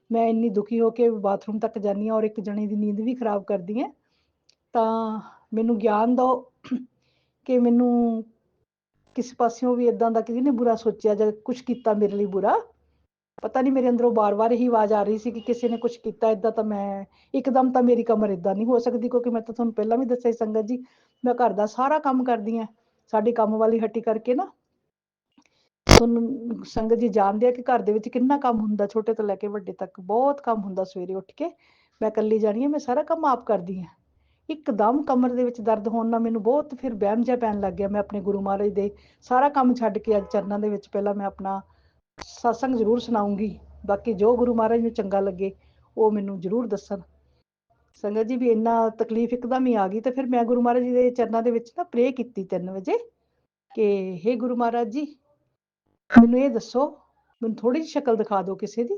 ਮੈਂ ਇੰਨੀ ਦੁਖੀ ਹੋ ਕੇ ਬਾਥਰੂਮ ਤੱਕ ਜਾਂਦੀ ਹਾਂ ਔਰ ਇੱਕ ਜਣੇ ਦੀ ਨੀਂਦ ਵੀ ਖਰਾਬ ਕਰਦੀ ਹਾਂ। ਤਾਂ ਮੈਨੂੰ ਗਿਆਨ ਦਿਓ ਕਿ ਮੈਨੂੰ ਕਿਸੇ ਪਾਸਿਓਂ ਵੀ ਇਦਾਂ ਦਾ ਕਿਸੇ ਨੇ ਬੁਰਾ ਸੋਚਿਆ ਜਾਂ ਕੁਛ ਕੀਤਾ ਮੇਰੇ ਲਈ ਬੁਰਾ। ਪਤਾ ਨਹੀਂ ਮੇਰੇ ਅੰਦਰੋਂ ਵਾਰ-ਵਾਰ ਇਹੀ ਆਵਾਜ਼ ਆ ਰਹੀ ਸੀ ਕਿ ਕਿਸੇ ਨੇ ਕੁਛ ਕੀਤਾ ਇੱਦਾਂ, ਤਾਂ ਮੈਂ ਇੱਕਦਮ ਤਾਂ ਮੇਰੀ ਕਮਰ ਇੱਦਾਂ ਨਹੀਂ ਹੋ ਸਕਦੀ, ਕਿਉਂਕਿ ਮੈਂ ਤਾਂ ਤੁਹਾਨੂੰ ਪਹਿਲਾਂ ਵੀ ਦੱਸਿਆ ਸੰਗਤ ਜੀ, ਮੈਂ ਘਰ ਦਾ ਸਾਰਾ ਕੰਮ ਕਰਦੀ ਹਾਂ। ਸਾਡੀ ਕੰਮ ਵਾਲੀ ਹੱਟੀ ਕਰਕੇ ਨਾ, ਤੁਹਾਨੂੰ ਸੰਗਤ ਜੀ ਜਾਣਦੇ ਆ ਕਿ ਘਰ ਦੇ ਵਿੱਚ ਕਿੰਨਾ ਕੰਮ ਹੁੰਦਾ, ਛੋਟੇ ਤੋਂ ਲੈ ਕੇ ਵੱਡੇ ਤੱਕ ਬਹੁਤ ਕੰਮ ਹੁੰਦਾ। ਸਵੇਰੇ ਉੱਠ ਕੇ ਮੈਂ ਇਕੱਲੀ ਜਾਣੀ ਹਾਂ, ਮੈਂ ਸਾਰਾ ਕੰਮ ਆਪ ਕਰਦੀ ਹਾਂ। ਇੱਕਦਮ ਕਮਰ ਦੇ ਵਿੱਚ ਦਰਦ ਹੋਣ ਨਾਲ ਮੈਨੂੰ ਬਹੁਤ ਫਿਰ ਵਹਿਮ ਜਿਹਾ ਪੈਣ ਲੱਗ ਗਿਆ। ਮੈਂ ਆਪਣੇ ਗੁਰੂ ਮਹਾਰਾਜ ਦੇ ਸਾਰਾ ਕੰਮ ਛੱਡ ਕੇ ਅੱਜ ਚਰਨਾਂ ਦੇ ਵਿੱਚ ਪਹਿਲਾਂ ਮੈਂ ਆਪਣਾ ਸਤਸੰਗ ਜ਼ਰੂਰ ਸੁਣਾਉਂਗੀ, ਬਾਕੀ ਜੋ ਗੁਰੂ ਮਹਾਰਾਜ ਨੂੰ ਚੰਗਾ ਲੱਗੇ ਉਹ ਮੈਨੂੰ ਜ਼ਰੂਰ ਦੱਸਣ। ਸੰਗਤ ਜੀ, ਵੀ ਇੰਨਾ ਤਕਲੀਫ ਇੱਕਦਮ ਹੀ ਆ ਗਈ, ਤੇ ਫਿਰ ਮੈਂ ਗੁਰੂ ਮਹਾਰਾਜ ਜੀ ਦੇ ਚਰਨਾਂ ਦੇ ਵਿੱਚ ਨਾ ਪ੍ਰੇ ਕੀਤੀ 3 ਵਜੇ, ਕਿ ਹੇ ਗੁਰੂ ਮਹਾਰਾਜ ਜੀ, ਮੈਨੂੰ ਇਹ ਦੱਸੋ, ਮੈਨੂੰ ਥੋੜੀ ਜਿਹੀ ਸ਼ਕਲ ਦਿਖਾ ਦਿਓ ਕਿਸੇ ਦੀ,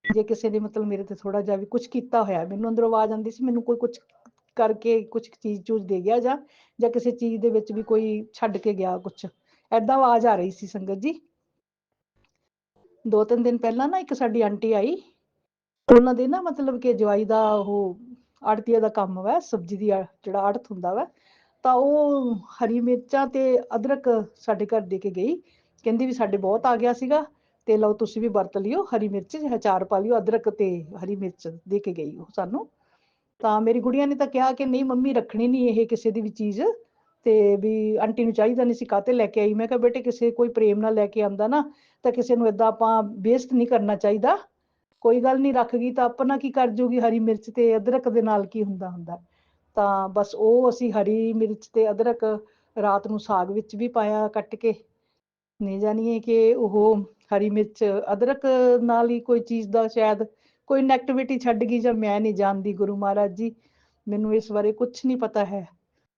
ਜੇ ਕਿਸੇ ਨੇ ਮਤਲਬ ਮੇਰੇ ਤੇ ਥੋੜਾ ਜਿਹਾ ਵੀ ਕੁਛ ਕੀਤਾ ਹੋਇਆ। ਮੈਨੂੰ ਅੰਦਰੋਂ ਆਵਾਜ਼ ਆਉਂਦੀ ਸੀ, ਮੈਨੂੰ ਕੋਈ ਕੁਛ ਕਰਕੇ ਕੁਛ ਚੀਜ਼ ਚੂਜ਼ ਦੇ ਗਿਆ, ਜਾਂ ਕਿਸੇ ਚੀਜ਼ ਦੇ ਵਿੱਚ ਵੀ ਕੋਈ ਛੱਡ ਕੇ ਗਿਆ ਕੁਛ, ਐਦਾਂ ਆਵਾਜ਼ ਆ ਰਹੀ ਸੀ ਸੰਗਤ ਜੀ। 2-3 ਦਿਨ ਪਹਿਲਾਂ ਨਾ ਇੱਕ ਸਾਡੀ ਆਂਟੀ ਆਈ, ਉਹਨਾਂ ਦੇ ਨਾ ਮਤਲਬ ਕਿ ਜਵਾਈ ਦਾ ਉਹ ਆੜਤੀਆ ਦਾ ਕੰਮ ਵਾ, ਸਬਜ਼ੀ ਦੀ ਜਿਹੜਾ ਆੜਤ ਹੁੰਦਾ ਵਾ, ਤਾਂ ਉਹ ਹਰੀ ਮਿਰਚਾਂ ਤੇ ਅਦਰਕ ਸਾਡੇ ਘਰ ਦੇ ਕੇ ਗਈ। ਕਹਿੰਦੀ ਵੀ ਸਾਡੇ ਬਹੁਤ ਆ ਗਿਆ ਸੀਗਾ, ਤੇ ਲਓ ਤੁਸੀਂ ਵੀ ਵਰਤ ਲਿਓ, ਹਰੀ ਮਿਰਚ ਅਚਾਰ ਪਾ ਲਿਓ, ਅਦਰਕ ਤੇ ਹਰੀ ਮਿਰਚ ਦੇ ਕੇ ਗਈ ਉਹ ਸਾਨੂੰ। ਤਾਂ ਮੇਰੀ ਗੁੜੀਆ ਨੇ ਤਾਂ ਕਿਹਾ ਕਿ ਨਹੀਂ ਮੰਮੀ, ਰੱਖਣੀ ਨਹੀਂ ਇਹ ਕਿਸੇ ਦੀ ਵੀ ਚੀਜ਼, ਤੇ ਵੀ ਆਂਟੀ ਨੂੰ ਚਾਹੀਦਾ ਨਹੀਂ ਸੀ, ਕਾਹਤੇ ਲੈ ਕੇ ਆਈ? ਮੈਂ ਕਿਹਾ ਬੇਟੇ, ਕਿਸੇ ਕੋਈ ਪ੍ਰੇਮ ਨਾਲ ਲੈ ਕੇ ਆਉਂਦਾ ਨਾ, ਤਾਂ ਕਿਸੇ ਨੂੰ ਏਦਾਂ ਆਪਾਂ ਵੇਸਟ ਨਹੀਂ ਕਰਨਾ ਚਾਹੀਦਾ। ਕੋਈ ਗੱਲ ਨਹੀਂ, ਰੱਖ ਗਈ ਤਾਂ ਆਪਣਾ ਕੀ ਕਰ ਜੂਗੀ, ਹਰੀ ਮਿਰਚ ਤੇ ਅਦਰਕ ਦੇ ਨਾਲ ਕੀ ਹੁੰਦਾ। ਤਾਂ ਬਸ ਉਹ ਅਸੀਂ ਹਰੀ ਮਿਰਚ ਤੇ ਅਦਰਕ ਰਾਤ ਨੂੰ ਸਾਗ ਵਿੱਚ ਵੀ ਪਾਇਆ ਕੱਟ ਕੇ, ਨਹੀਂ ਜਾਣੀਏ ਕਿ ਉਹ ਹਰੀ ਮਿਰਚ ਅਦਰਕ ਨਾਲ ਹੀ ਕੋਈ ਚੀਜ਼ ਦਾ ਸ਼ਾਇਦ ਕੋਈ ਨੈਗੇਟਿਵਿਟੀ ਛੱਡ ਗਈ, ਜਾਂ ਮੈਂ ਨਹੀਂ ਜਾਣਦੀ। ਗੁਰੂ ਮਹਾਰਾਜ ਜੀ, ਮੈਨੂੰ ਇਸ ਬਾਰੇ ਕੁਛ ਨਹੀਂ ਪਤਾ ਹੈ,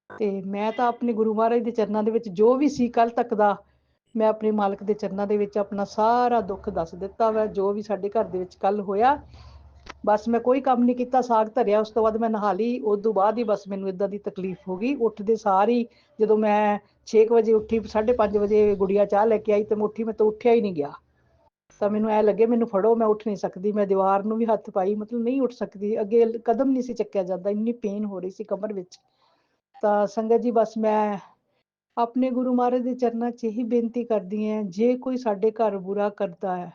ਤੇ ਮੈਂ ਤਾਂ ਆਪਣੇ ਗੁਰੂ ਮਹਾਰਾਜ ਦੇ ਚਰਨਾਂ ਦੇ ਵਿੱਚ ਜੋ ਵੀ ਸੀ ਕੱਲ ਤੱਕ ਦਾ, ਮੈਂ ਆਪਣੇ ਮਾਲਕ ਦੇ ਚਰਨਾਂ ਦੇ ਵਿੱਚ ਆਪਣਾ ਸਾਰਾ ਦੁੱਖ ਦੱਸ ਦਿੱਤਾ ਵਾ। ਜੋ ਵੀ ਸਾਡੇ ਘਰ ਦੇ ਵਿੱਚ ਕੱਲ ਹੋਇਆ, ਬਸ ਮੈਂ ਕੋਈ ਕੰਮ ਨਹੀਂ ਕੀਤਾ, ਸਾਗ ਧਰਿਆ, ਉਸ ਤੋਂ ਬਾਅਦ ਮੈਂ ਨਹਾ ਲਈ, ਉਸ ਤੋਂ ਬਾਅਦ ਹੀ ਬਸ ਮੈਨੂੰ ਇਦਾਂ ਦੀ ਤਕਲੀਫ ਹੋ ਗਈ। ਉੱਠਦੇ ਸਾਰ ਹੀ ਜਦੋਂ ਮੈਂ 6 ਵਜੇ ਉੱਠੀ, 5:30 ਵਜੇ ਗੁੜੀਆ ਚਾਹ ਲੈ ਕੇ ਆਈ, ਤੇ ਮੈਂ ਉੱਠੀ, ਮੈਂ ਤਾਂ ਉੱਠਿਆ ਹੀ ਨਹੀਂ ਗਿਆ। ਤਾਂ ਮੈਨੂੰ ਐ ਲੱਗੇ ਮੈਨੂੰ ਫੜੋ, ਮੈਂ ਉੱਠ ਨਹੀਂ ਸਕਦੀ। ਮੈਂ ਦੀਵਾਰ ਨੂੰ ਵੀ ਹੱਥ ਪਾਈ, ਮਤਲਬ ਨਹੀਂ ਉੱਠ ਸਕਦੀ, ਅੱਗੇ ਕਦਮ ਨਹੀਂ ਸੀ ਚੱਕਿਆ ਜਾਂਦਾ, ਇੰਨੀ ਪੇਨ ਹੋ ਰਹੀ ਸੀ ਕਮਰ ਵਿੱਚ। ਤਾਂ ਸੰਗਤ ਜੀ, ਬਸ ਮੈਂ ਆਪਣੇ ਗੁਰੂ ਮਹਾਰਾਜ ਦੇ ਚਰਨਾਂ 'ਚ ਇਹੀ ਬੇਨਤੀ ਕਰਦੀ ਹਾਂ, ਜੇ ਕੋਈ ਸਾਡੇ ਘਰ ਬੁਰਾ ਕਰਦਾ ਹੈ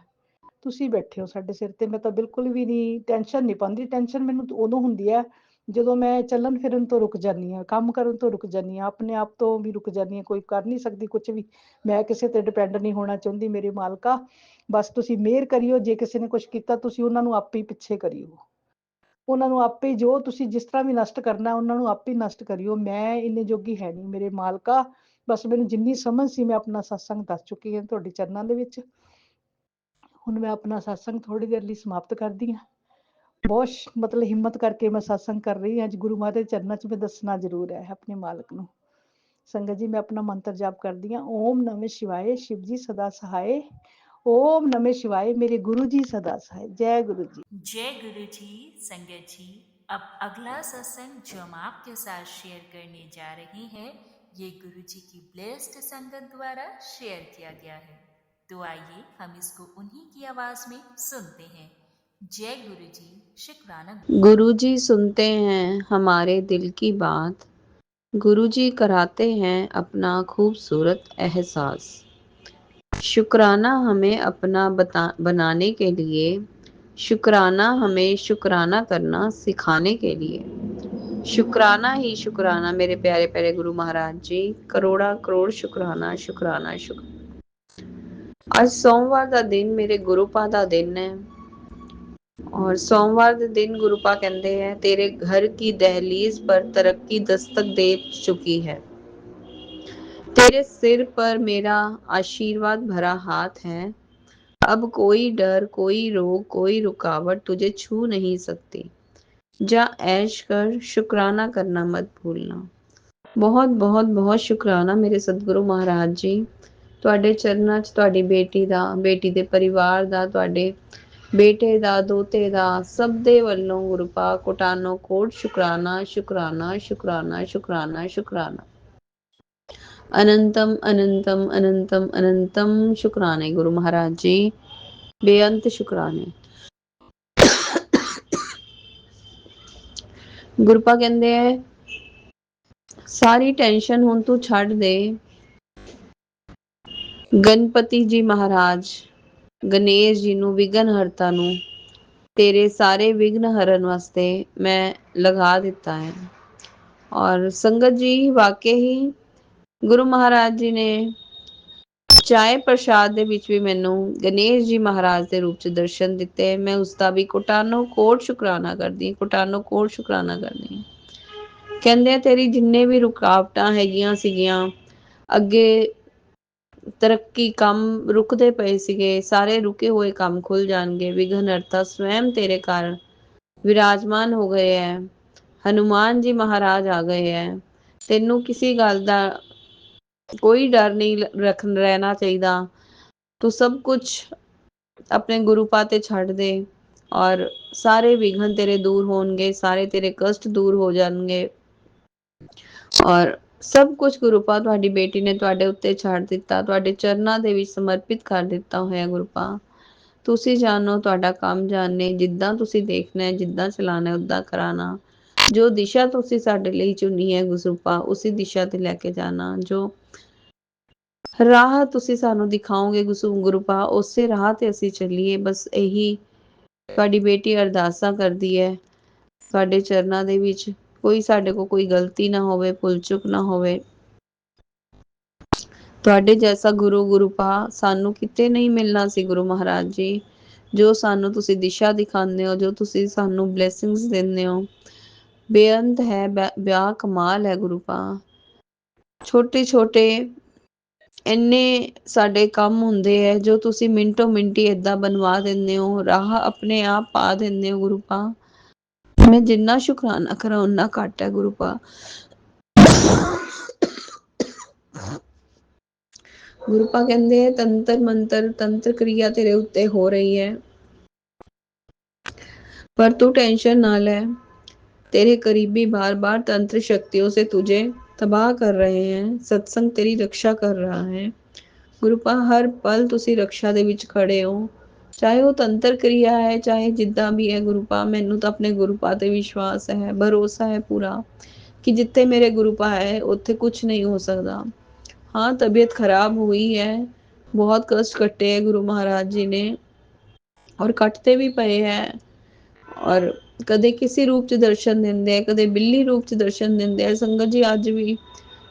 ਤੁਸੀਂ ਬੈਠੇ ਹੋ ਸਾਡੇ ਸਿਰ ਤੇ। ਮੈਂ ਤਾਂ ਬਿਲਕੁਲ ਵੀ ਨਹੀਂ ਟੈਨਸ਼ਨ ਨਹੀਂ ਪਾਉਂਦੀ। ਟੈਨਸ਼ਨ ਮੈਨੂੰ ਉਦੋਂ ਹੁੰਦੀ ਹੈ ਜਦੋਂ ਮੈਂ ਚੱਲਣ ਫਿਰਨ ਤੋਂ ਰੁਕ ਜਾਂਦੀ ਹਾਂ, ਕੰਮ ਕਰਨ ਤੋਂ ਰੁਕ ਜਾਂਦੀ ਹਾਂ, ਆਪਣੇ ਆਪ ਤੋਂ ਵੀ ਰੁਕ ਜਾਂਦੀ ਹਾਂ। ਕੋਈ ਕਰ ਨਹੀਂ ਸਕਦੀ ਕੁਛ ਵੀ। ਮੈਂ ਕਿਸੇ ਤੇ ਡਿਪੈਂਡ ਨਹੀਂ ਹੋਣਾ ਚਾਹੁੰਦੀ ਮੇਰੇ ਮਾਲਕਾ। ਬਸ ਤੁਸੀਂ ਮਿਹਰ ਕਰਿਓ, ਜੇ ਕਿਸੇ ਨੇ ਕੁਛ ਕੀਤਾ ਤੁਸੀਂ ਉਹਨਾਂ ਨੂੰ ਆਪੇ ਹੀ ਪਿੱਛੇ ਕਰਿਓ। ਉਹਨਾਂ ਨੂੰ ਆਪੇ ਹੀ ਜੋ ਤੁਸੀਂ ਜਿਸ ਤਰ੍ਹਾਂ ਵੀ ਨਸ਼ਟ ਕਰਨਾ ਉਹਨਾਂ ਨੂੰ ਆਪੇ ਹੀ ਨਸ਼ਟ ਕਰਿਓ। ਮੈਂ ਇੰਨੇ ਜੋਗੀ ਹੈ ਨਹੀਂ ਮੇਰੇ ਮਾਲਕਾ। ਬਸ ਮੈਨੂੰ ਜਿੰਨੀ ਸਮਝ ਸੀ ਮੈਂ ਆਪਣਾ ਸਤਸੰਗ ਦੱਸ ਚੁੱਕੀ ਹਾਂ ਤੁਹਾਡੇ ਚਰਨਾਂ ਦੇ ਵਿੱਚ। ਹੁਣ ਮੈਂ ਆਪਣਾ ਸਤਸੰਗ ਥੋੜ੍ਹੀ ਦੇਰ ਲਈ ਸਮਾਪਤ ਕਰਦੀ ਹਾਂ। ਬਹੁਤ ਮਤਲਬ ਹਿੰਮਤ ਕਰਕੇ ਮੈਂ ਸਤਸੰਗ ਕਰ ਰਹੀ ਹਾਂ। ਅੱਜ ਗੁਰੂ ਮਹਾਰਾਜ ਦੇ ਚਰਨਾਂ 'ਚ ਮੈਂ ਦੱਸਣਾ ਜ਼ਰੂਰ ਹੈ ਆਪਣੇ ਮਾਲਕ ਨੂੰ। ਸੰਗਤ ਜੀ, ਮੈਂ ਆਪਣਾ ਮੰਤਰ ਜਾਪ ਕਰਦੀ ਹਾਂ। ਓਮ ਨਮः शिवाय, शिव जी सदा सहाय। ओम नमः शिवाय, मेरे गुरु जी सदा सहाय। जय गुरु जी। जय गुरु जी। संगत जी, अब अगला सत्संग जो हम आपके साथ शेयर करने जा रहे हैं, ये गुरु जी की ब्लेस्ड संगत द्वारा शेयर किया गया है। तो आइए हम इसको उन्हीं की आवाज में सुनते हैं। जय गुरु जी। शुक्राना। गुरु जी सुनते हैं हमारे दिल की बात, गुरु जी कराते हैं अपना खूबसूरत एहसास। शुक्राना हमें अपना बनाने के लिए, शुक्राना हमें शुक्राना करना सिखाने के लिए। शुक्राना ही शुक्राना मेरे प्यारे प्यारे गुरु महाराज जी। करोड़ा करोड़ शुक्राना शुक्राना शुक्राना। आज सोमवार का दिन मेरे गुरुपा का दिन है और सोमवार के दिन गुरुपा कहते हैं तेरे घर की दहलीज पर तरक्की दस्तक दे चुकी है। तेरे सिर पर मेरा आशीर्वाद भरा हाथ है। अब कोई डर, कोई रोग, कोई रुकावट तुझे छू नहीं सकती। जा ऐश कर, शुक्राना करना मत भूलना। बहुत बहुत बहुत शुक्राना मेरे सतगुरु महाराज जी। ਤੁਹਾਡੇ ਚਰਨਾਂ 'ਚ ਤੁਹਾਡੀ ਬੇਟੀ ਦਾ, ਬੇਟੀ ਦੇ ਪਰਿਵਾਰ ਦਾ, ਤੁਹਾਡੇ ਬੇਟੇ ਦਾ, ਦੋਤੇ ਦਾ, ਸਭ ਦੇ ਵੱਲੋਂ ਗੁਰੂਪਾ ਕੋਟਾਨੋ ਕੋਟ ਸ਼ੁਕਰਾਨਾ ਸ਼ੁਕਰਾਨਾ ਸ਼ੁਕਰਾਨਾ ਸ਼ੁਕਰਾਨਾ ਸ਼ੁਕਰਾਨਾ। अनंतम अनंतम अनंतम अनंतम शुक्राने गुरु महाराज जी। बेअंत शुक्राने। ਗੁਰੂਪਾ ਕਹਿੰਦੇ ਐ ਸਾਰੀ ਟੈਨਸ਼ਨ ਹੁਣ ਤੂੰ ਛੱਡ ਦੇ। ਗਣਪਤੀ ਜੀ ਮਹਾਰਾਜ, ਗਣੇਸ਼ ਜੀ ਨੂੰ, ਵਿਘਨ ਹਰਤਾ ਨੂੰ, ਤੇਰੇ ਸਾਰੇ ਵਿਘਨ ਹਰਨ ਵਾਸਤੇ ਮੈਂ ਲਗਾ ਦਿੱਤਾ ਹੈ। ਔਰ ਸੰਗਤ ਜੀ, ਵਾਕਈ ਹੀ ਗੁਰੂ ਮਹਾਰਾਜ ਜੀ ਨੇ ਚਾਏ ਪ੍ਰਸ਼ਾਦ ਦੇ ਵਿੱਚ ਵੀ ਮੈਨੂੰ ਗਣੇਸ਼ ਜੀ ਮਹਾਰਾਜ ਦੇ ਰੂਪ ਚ ਦਰਸ਼ਨ ਦਿੱਤੇ। ਮੈਂ ਉਸਦਾ ਵੀ ਕੋਟਾਨੋ ਕੋਟ ਸ਼ੁਕਰਾਨਾ ਕਰਦੀ, ਕੋਟਾਨੋ ਕੋਟ ਸ਼ੁਕਰਾਨਾ ਕਰਦੀ। ਕਹਿੰਦੇ ਆ ਤੇਰੀ ਜਿੰਨੇ ਵੀ ਰੁਕਾਵਟਾਂ ਹੈਗੀਆਂ ਸੀਗੀਆਂ, ਅੱਗੇ ਤਰੱਕੀ, ਕੰਮ ਰੁਕਦੇ ਪਏ ਸੀਗੇ, ਸਾਰੇ ਰੁਕੇ ਹੋਏ ਕੰਮ ਖੁੱਲ ਜਾਣਗੇ। ਵਿਘਨਹਰਤਾ ਸਵੈਮ ਤੇਰੇ ਘਰ ਵਿਰਾਜਮਾਨ ਹੋ ਗਏ ਹੈ। ਹਨੂਮਾਨ ਜੀ ਮਹਾਰਾਜ ਆ ਗਏ ਹੈ। ਤੈਨੂੰ ਕਿਸੇ ਗੱਲ ਦਾ ਕੋਈ ਡਰ ਨਹੀਂ ਰਹਿਣਾ ਚਾਹੀਦਾ। ਤੂੰ ਸਭ ਕੁਛ ਆਪਣੇ ਗੁਰੂਪਾ ਤੇ ਛੱਡ ਦੇ ਔਰ ਸਾਰੇ ਵਿਘਨ ਤੇਰੇ ਦੂਰ ਹੋਣਗੇ, ਸਾਰੇ ਤੇਰੇ ਕਸ਼ਟ ਦੂਰ ਹੋ ਜਾਣਗੇ। ਔਰ ਸਭ ਕੁਝ ਗੁਰੂਪਾ ਤੁਹਾਡੀ ਬੇਟੀ ਨੇ ਤੁਹਾਡੇ ਉੱਤੇ ਛੱਡ ਦਿੱਤਾ, ਤੁਹਾਡੇ ਚਰਨਾਂ ਦੇ ਵਿੱਚ ਸਮਰਪਿਤ ਕਰ ਦਿੱਤਾ ਹੋਇਆ। ਗੁਰੂਪਾ ਤੁਸੀਂ ਜਾਣੋ, ਤੁਹਾਡਾ ਕੰਮ ਜਾਣੇ, ਜਿੱਦਾਂ ਤੁਸੀਂ ਦੇਖਣਾ ਹੈ, ਜਿੱਦਾਂ ਚਲਾਣਾ ਉਦਾਂ ਕਰਾਣਾ। ਜੋ ਦਿਸ਼ਾ ਤੁਸੀਂ ਸਾਡੇ ਲਈ ਚੁਣੀ ਹੈ ਗੁਰੂਪਾ, ਉਸੇ ਦਿਸ਼ਾ ਤੇ ਲੈ ਕੇ ਜਾਣਾ। ਜੋ ਰਾਹ ਤੁਸੀਂ ਸਾਨੂੰ ਦਿਖਾਓਗੇ ਗੁਰੂਪਾ, ਉਸੇ ਰਾਹ ਤੇ ਅਸੀਂ ਚੱਲੀਏ। ਬਸ ਇਹੀ ਤੁਹਾਡੀ ਬੇਟੀ ਅਰਦਾਸਾਂ ਕਰਦੀ ਹੈ ਤੁਹਾਡੇ ਚਰਨਾਂ ਦੇ ਵਿੱਚ। ਕੋਈ ਸਾਡੇ ਕੋਲ ਕੋਈ ਗਲਤੀ ਨਾ ਹੋਵੇ, ਭੁੱਲ ਚੁੱਕ ਨਾ ਹੋਵੇ। ਤੁਹਾਡੇ ਜੈਸਾ ਗੁਰੂਪਾ ਸਾਨੂੰ ਕਿਤੇ ਨਹੀਂ ਮਿਲਣਾ ਸੀ ਗੁਰੂ ਮਹਾਰਾਜ ਜੀ। ਜੋ ਸਾਨੂੰ ਤੁਸੀਂ ਦਿਸ਼ਾ ਦਿਖਾਉਂਦੇ ਹੋ, ਜੋ ਤੁਸੀਂ ਸਾਨੂੰ ਬਲੇਸਿੰਗਸ ਦਿੰਦੇ ਹੋ, ਬੇਅੰਤ ਹੈ, ਬਿਆ ਕਮਾਲ ਹੈ ਗੁਰੂਪਾ। ਛੋਟੇ ਛੋਟੇ ਇੰਨੇ ਸਾਡੇ ਕੰਮ ਹੁੰਦੇ ਹੈ ਜੋ ਤੁਸੀਂ ਮਿੰਟੋ ਮਿੰਟੀ ਏਦਾਂ ਬਣਵਾ ਦਿੰਦੇ ਹੋ, ਰਾਹ ਆਪਣੇ ਆਪ ਪਾ ਦਿੰਦੇ ਹੋ ਗੁਰੂਪਾ। ਮੈਂ ਜਿੰਨਾ ਸ਼ੁਕਰਾਨਾ ਕਰਾਂ ਓਨਾ ਘੱਟ ਹੈ ਗੁਰੂਪਾ। ਗੁਰੂਪਾ ਕਹਿੰਦੇ ਤੰਤਰ ਮੰਤਰ, ਤੰਤਰ क्रिया ਤੇਰੇ ਉੱਤੇ ਹੋ ਰਹੀ ਹੈ, पर तू टेंशन ना ले। तेरे करीबी बार बार तंत्र शक्तियों से तुझे तबाह कर रहे हैं। सत्संग तेरी रक्षा कर रहा है गुरੂਪਾ। हर पल तुसी रक्षा ਦੇ ਵਿੱਚ ਖੜੇ ਹੋ, ਚਾਹੇ ਉਹ ਤੰਤਰ क्रिया ਹੈ, ਚਾਹੇ ਜਿੱਦਾਂ ਵੀ ਹੈ ਗੁਰੂਪਾ। ਮੈਨੂੰ ਤਾਂ ਆਪਣੇ ਗੁਰੂਪਾ ਤੇ ਵਿਸ਼ਵਾਸ ਹੈ, ਭਰੋਸਾ ਹੈ ਪੂਰਾ ਕਿ ਜਿੱਥੇ ਮੇਰੇ ਗੁਰੂਪਾ ਹੈ ਉੱਥੇ ਕੁਝ ਨਹੀਂ ਹੋ ਸਕਦਾ। हाँ, तबीयत खराब हुई है, बहुत कष्ट कटे है गुरु महाराज जी ने। ਔਰ ਕੱਟਦੇ ਵੀ ਪਏ ਹੈ। ਔਰ ਕਦੇ ਕਿਸੇ ਰੂਪ ਚ ਦਰਸ਼ਨ ਦਿੰਦੇ ਆ, ਕਦੇ ਬਿੱਲੀ ਰੂਪ ਚ ਦਰਸ਼ਨ ਦਿੰਦੇ ਆ। ਸੰਗਤ ਜੀ ਅੱਜ ਵੀ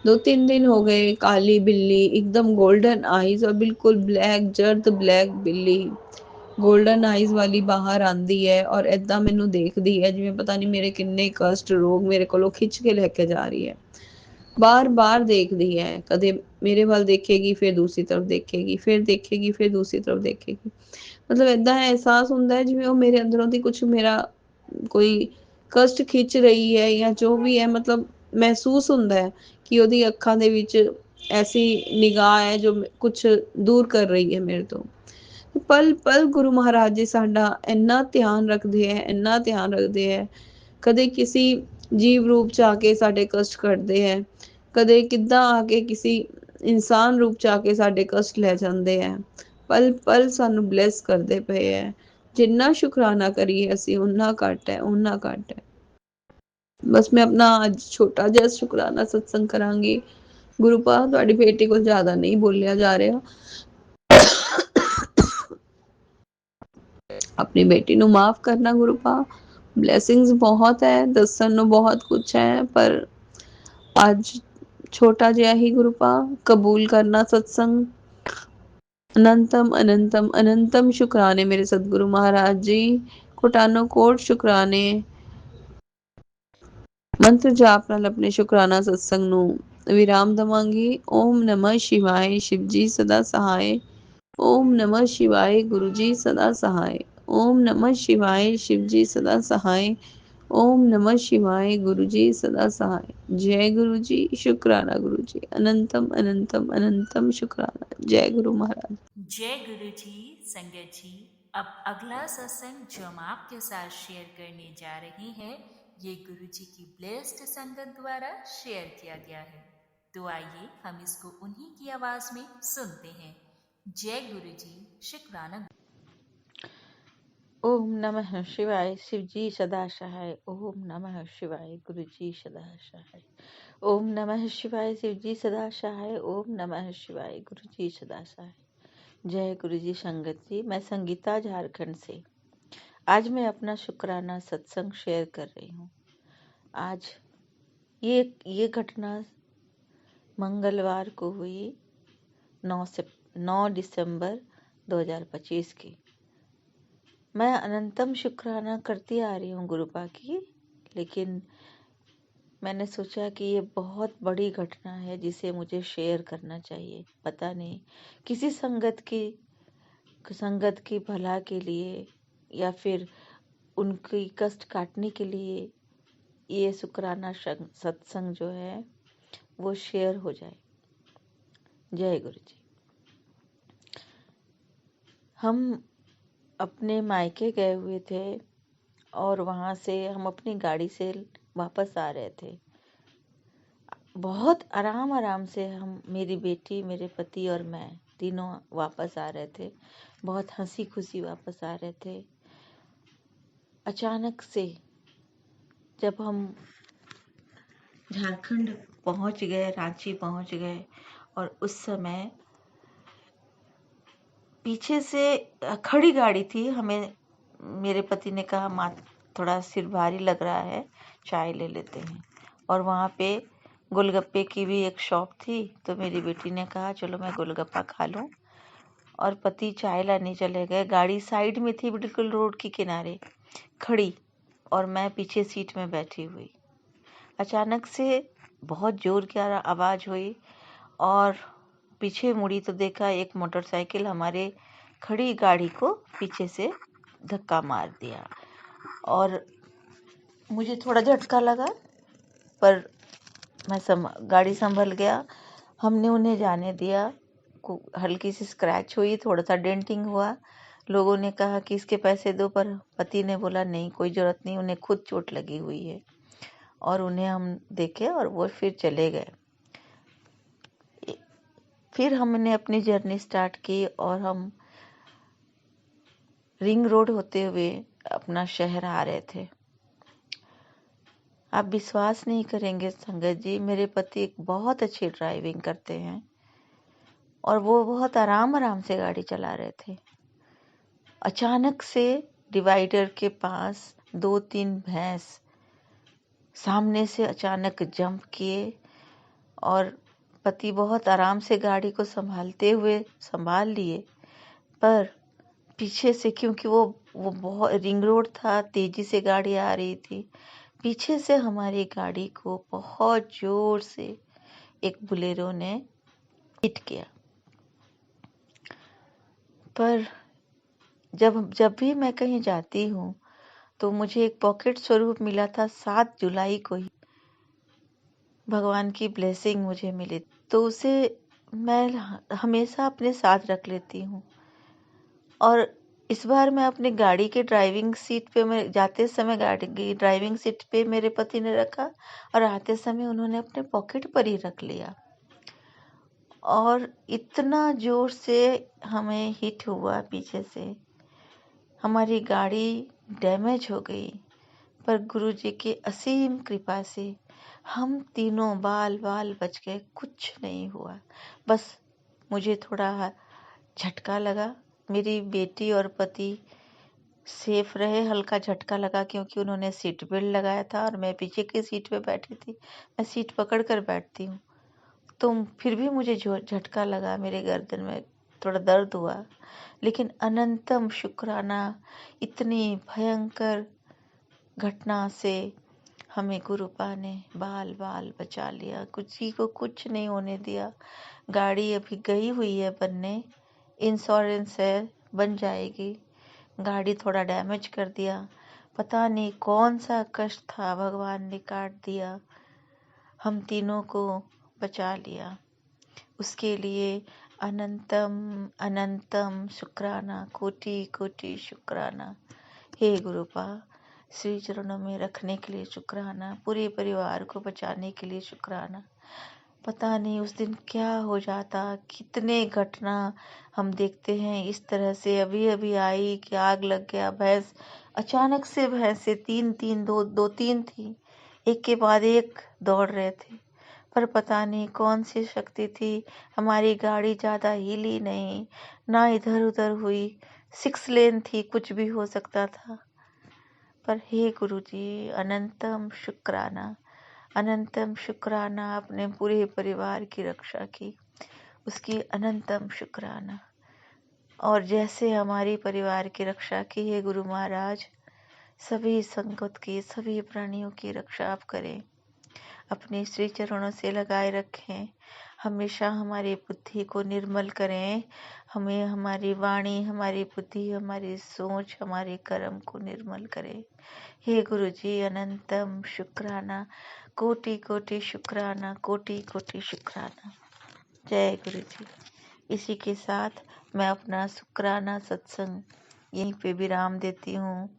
2-3 दिन हो गए, काली बिल्ली एकदम गोल्डन आईज और बिल्कुल ब्लैक जर्द ब्लैक बिल्ली गोल्डन आईज वाली बाहर आंदी है और ਏਦਾਂ ਮੈਨੂੰ ਦੇਖਦੀ ਹੈ ਜਿਵੇਂ ਪਤਾ ਨਹੀਂ ਮੇਰੇ ਕਿੰਨੇ ਕਸ਼ਟ ਰੋਗ ਮੇਰੇ ਕੋਲੋਂ ਖਿੱਚ ਕੇ ਲੈ ਕੇ ਜਾ ਰਹੀ ਹੈ। ਬਾਰ-ਬਾਰ ਦੇਖਦੀ ਹੈ, ਕਦੇ ਮੇਰੇ ਵੱਲ ਦੇਖੇਗੀ, ਫਿਰ ਦੂਸਰੀ ਤਰਫ ਦੇਖੇਗੀ, ਫਿਰ ਦੇਖੇਗੀ, ਫਿਰ ਦੂਸਰੀ ਤਰਫ ਦੇਖੇਗੀ। ਮਤਲਬ ਏਦਾਂ ਅਹਿਸਾਸ ਹੁੰਦਾ ਹੈ ਜਿਵੇਂ ਉਹ ਮੇਰੇ ਅੰਦਰੋਂ ਦੀ ਕੁਛ ਮੇਰਾ ਕੋਈ ਕਸ਼ਟ ਖਿੱਚ ਰਹੀ ਹੈ ਜਾਂ ਜੋ ਵੀ ਹੈ। ਮਤਲਬ ਮਹਿਸੂਸ ਹੁੰਦਾ ਹੈ ਕਿ ਉਹਦੀ ਅੱਖਾਂ ਦੇ ਵਿੱਚ ਐਸੀ ਨਿਗਾਹ ਹੈ ਜੋ ਕੁਛ ਦੂਰ ਕਰ ਰਹੀ ਹੈ ਮੇਰੇ ਤੋਂ। ਪਲ ਪਲ ਗੁਰੂ ਮਹਾਰਾਜ ਜੀ ਸਾਡਾ ਇੰਨਾ ਧਿਆਨ ਰੱਖਦੇ ਹੈ, ਇੰਨਾ ਧਿਆਨ ਰੱਖਦੇ ਹੈ। ਕਦੇ ਕਿਸੇ ਜੀਵ ਰੂਪ ਚ ਆ ਕੇ ਸਾਡੇ ਕਸ਼ਟ ਕੱਟਦੇ ਹੈ, ਕਦੇ ਕਿੱਦਾਂ ਆ ਕੇ ਕਿਸੇ ਇਨਸਾਨ ਰੂਪ ਚ ਆ ਕੇ ਸਾਡੇ ਕਸ਼ਟ ਲੈ ਜਾਂਦੇ ਹੈ। ਪਲ ਪਲ ਸਾਨੂੰ ਬਲੈਸ ਕਰਦੇ ਪਏ ਹੈ। ਜਿੰਨਾ ਸ਼ੁਕਰਾਨਾ ਕਰੀਏ ਅਸੀਂ ਓਨਾ ਘੱਟ ਹੈ, ਓਨਾ ਘੱਟ ਹੈ। ਬਸ ਮੈਂ ਆਪਣਾ ਅੱਜ ਛੋਟਾ ਜਿਹਾ ਸ਼ੁਕਰਾਨਾ ਸਤਸੰਗ ਕਰਾਂਗੀ। ਗੁਰੂ ਪਾ ਤੁਹਾਡੀ ਬੇਟੀ ਕੋਲ ਜ਼ਿਆਦਾ ਨਹੀਂ ਬੋਲਿਆ ਜਾ ਰਿਹਾ। ਆਪਣੀ ਬੇਟੀ ਨੂੰ ਮਾਫ ਕਰਨਾ ਗੁਰੂ ਪਾ। ਬਲੇਸਿੰਗਸ ਬਹੁਤ ਹੈ, ਦੱਸਣ ਨੂੰ ਬਹੁਤ ਕੁਛ ਹੈ, ਪਰ ਅੱਜ ਛੋਟਾ ਜਿਹਾ ਹੀ ਗੁਰੂ ਪਾ ਕਬੂਲ ਕਰਨਾ ਸਤਸੰਗ। ਅਨੰਤਮ ਅਨੰਤਮ ਅਨੰਤਮ ਸ਼ੁਕਰਾਨੇ ਮੇਰੇ ਸਤਿਗੁਰੂ ਮਹਾਰਾਜ ਜੀ। ਕੋਟਾਨੋ ਕੋਟ ਸ਼ੁਕਰਾਨੇ। ਮੰਤਰ ਜਾਪ ਨਾਲ ਆਪਣੇ ਸ਼ੁਕਰਾਨਾ ਸਤਸੰਗ ਨੂੰ ਵਿਰਾਮ ਦਵਾਂਗੀ। ਓਮ ਨਮः शिवाय शिव जी सदा सहाय। ओम नमः शिवाय गुरु जी सदा सहाय। ओम नमः शिवाय शिव जी सदा सहाय। ओम नमः शिवाय गुरु जी सदा सहाय। जय गुरु जी। शुक्राना गुरु जी। अनंतम अनंतम अनंतम शुक्राना। जय गुरु महाराज। जय गुरु जी। संगत जी, अब अगला सत्संग जो हम आपके साथ शेयर करने जा रहे हैं, ये गुरु जी की ब्लेस्ड संगत द्वारा शेयर किया गया है। तो आइए हम इसको उन्हीं की आवाज में सुनते हैं। जय गुरु जी। शुक्राना। ओम नमः शिवाय शिव जी सदा सहाय। ओम नमः शिवाय गुरु जी सदा सहाय। ओम नमः शिवाय शिव जी सदा सहाय। ओम नमः शिवाय गुरु जी सदा सहाय। जय गुरु जी। संगत जी, मैं संगीता झारखंड से आज मैं अपना शुक्राना सत्संग शेयर कर रही हूँ। आज ये घटना मंगलवार को हुई 9 दिसंबर 2025 की। मैं अनंतम शुक्राना करती आ रही हूँ गुरुपा की, लेकिन मैंने सोचा कि ये बहुत बड़ी घटना है जिसे मुझे शेयर करना चाहिए। पता नहीं किसी संगत की भला के लिए या फिर उनकी कष्ट काटने के लिए ये शुक्राना सत्संग जो है वो शेयर हो जाए। जय गुरु जी। हम अपने मायके गए हुए थे और वहाँ से हम अपनी गाड़ी से वापस आ रहे थे। बहुत आराम से हम, मेरी बेटी, मेरे पति और मैं तीनों वापस आ रहे थे। बहुत हंसी खुशी वापस आ रहे थे। अचानक से जब हम झारखंड पहुंच गए, रांची पहुंच गए, और उस समय पीछे से खड़ी गाड़ी थी। हमें मेरे पति ने कहा, माँ थोड़ा सिर भारी लग रहा है, चाय ले लेते हैं। और वहाँ पे गोलगप्पे की भी एक शॉप थी, तो मेरी बेटी ने कहा चलो मैं गोलगप्पा खा लूँ, और पति चाय लाने चले गए। गाड़ी साइड में थी, बिल्कुल रोड के किनारे खड़ी, और मैं पीछे सीट में बैठी हुई। अचानक से बहुत जोर की आवाज़ हुई और पीछे मुड़ी तो देखा एक मोटरसाइकिल हमारे खड़ी गाड़ी को पीछे से धक्का मार दिया, और मुझे थोड़ा झटका लगा, पर मैं गाड़ी संभल गया। हमने उन्हें जाने दिया। हल्की सी स्क्रैच हुई, थोड़ा सा डेंटिंग हुआ। लोगों ने कहा कि इसके पैसे दो, पर पति ने बोला नहीं, कोई ज़रूरत नहीं, उन्हें खुद चोट लगी हुई है। और उन्हें हम देखे और वो फिर चले गए। फिर हमने अपनी जर्नी स्टार्ट की और हम रिंग रोड होते हुए अपना शहर आ रहे थे। आप विश्वास नहीं करेंगे संगत जी, मेरे पति एक बहुत अच्छी ड्राइविंग करते हैं और वो बहुत आराम से गाड़ी चला रहे थे। अचानक से डिवाइडर के पास 2-3 भैंस सामने से अचानक जंप किए और पति बहुत आराम से गाड़ी को संभालते हुए संभाल लिए, पर पीछे से, क्योंकि वो बहुत रिंग रोड था, तेजी से गाड़ी आ रही थी, पीछे से हमारी गाड़ी को बहुत जोर से एक बुलेरो ने हिट किया। पर जब भी मैं कहीं जाती हूँ तो मुझे एक पॉकेट स्वरूप मिला था 7 जुलाई को ही, भगवान की ब्लेसिंग मुझे मिली, तो उसे मैं हमेशा अपने साथ रख लेती हूँ। और इस बार मैं अपनी गाड़ी के ड्राइविंग सीट पे, मैं जाते समय गाड़ी की ड्राइविंग सीट पे मेरे पति ने रखा और आते समय उन्होंने अपने पॉकेट पर ही रख लिया। और इतना जोर से हमें हिट हुआ पीछे से, हमारी गाड़ी डैमेज हो गई, पर गुरुजी की असीम कृपा से हम तीनों बाल बाल बच गए, कुछ नहीं हुआ। बस मुझे थोड़ा झटका लगा, मेरी बेटी और पति सेफ रहे, हल्का झटका लगा क्योंकि उन्होंने सीट बेल्ट लगाया था और मैं पीछे की सीट पे बैठी थी। मैं सीट पकड़ कर बैठती हूँ, तो फिर भी मुझे झटका लगा, मेरे गर्दन में थोड़ा दर्द हुआ। लेकिन अनंतम शुक्राना, इतनी भयंकर घटना से हमें गुरुपा ने बाल बाल बचा लिया, किसी को कुछ नहीं होने दिया। गाड़ी अभी गई हुई है बनने, इंश्योरेंस है, बन जाएगी। गाड़ी थोड़ा डैमेज कर दिया, पता नहीं कौन सा कष्ट था, भगवान ने काट दिया, हम तीनों को बचा लिया। उसके लिए अनंतम अनंतम शुक्राना, कोटि कोटि शुक्राना। हे गुरुपा, श्री चरणों में रखने के लिए शुक्राना, पूरे परिवार को बचाने के लिए शुक्राना। पता नहीं उस दिन क्या हो जाता, कितने घटना हम देखते हैं इस तरह से। अभी अभी आई कि आग लग गया, भैंस अचानक से, भैंसे दो तीन थी, एक के बाद एक दौड़ रहे थे, पर पता नहीं कौन सी शक्ति थी, हमारी गाड़ी ज्यादा हिली नहीं, ना इधर उधर हुई, 6 लेन थी, कुछ भी हो सकता था। पर हे गुरुजी, अनंतम शुक्राना, अनंतम शुक्राना, अपने पूरे परिवार की रक्षा की, उसकी अनंतम शुक्राना। और जैसे हमारी परिवार की रक्षा की है गुरु महाराज, सभी संगत की, सभी प्राणियों की रक्षा आप करें, अपने श्री चरणों से लगाए रखें, हमेशा हमारी बुद्धि को निर्मल करें, हमें हमारी वाणी, हमारी बुद्धि, हमारी सोच, हमारे कर्म को निर्मल करें। हे गुरु जी, अनंतम शुक्राना, कोटि कोटि शुक्राना, कोटि कोटि शुक्राना। जय गुरु जी। इसी के साथ मैं अपना शुक्राना सत्संग यहीं पे विराम देती हूँ।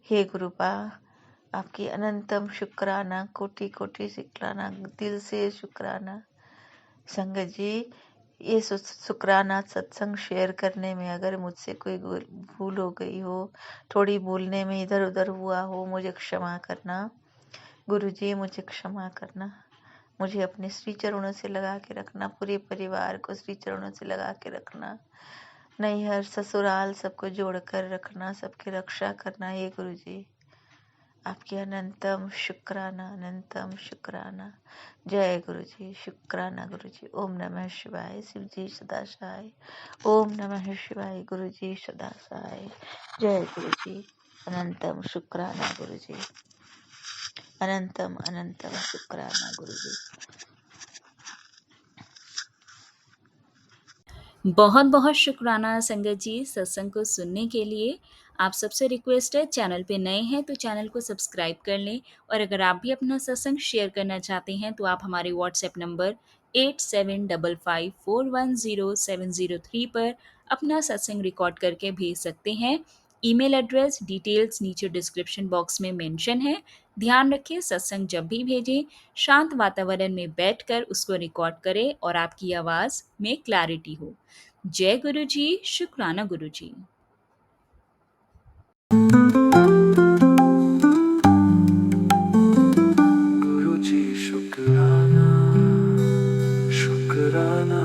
हे गुरुपा, आपकी अनंतम शुक्राना, कोटि कोटि शुक्राना, दिल से शुक्राना। संगत जी, ये शुक्राना सत्संग शेयर करने में अगर मुझसे कोई भूल हो गई हो, थोड़ी बोलने में इधर उधर हुआ हो, मुझे क्षमा करना। गुरु जी, मुझे क्षमा करना। मुझे अपने श्री चरणों से लगा के रखना, पूरे परिवार को श्री चरणों से लगा के रखना, नैहर ससुराल सबको जोड़ कर रखना, सबकी रक्षा करना। ये गुरु जी, आपकी अनंतम शुक्राना, अनंतम शुक्राना। जय गुरु जी, शुक्राना गुरु जी। ओम नमः शिवाय, शिव जी सदा सहाय। ओम नमः शिवाय, गुरु जी सदा सहाय। जय गुरु जी, अनंतम शुक्राना गुरु जी, अनंतम अनंतम शुक्राना गुरु जी। बहुत बहुत शुक्राना संगत जी सत्संग को सुनने के लिए। आप सबसे रिक्वेस्ट है, चैनल पे नए हैं तो चैनल को सब्सक्राइब कर लें, और अगर आप भी अपना सत्संग शेयर करना चाहते हैं तो आप हमारे व्हाट्सएप नंबर 8755410703 पर अपना सत्संग रिकॉर्ड करके भेज सकते हैं। ईमेल एड्रेस डिटेल्स नीचे डिस्क्रिप्शन बॉक्स में मेंशन है। ध्यान रखें, सत्संग जब भी भेजें शांत वातावरण में बैठकर उसको रिकॉर्ड करें और आपकी आवाज़ में क्लैरिटी हो। जय गुरु जी, शुक्राना गुरु जी। गुरु जी शुक्राना, शुक्राना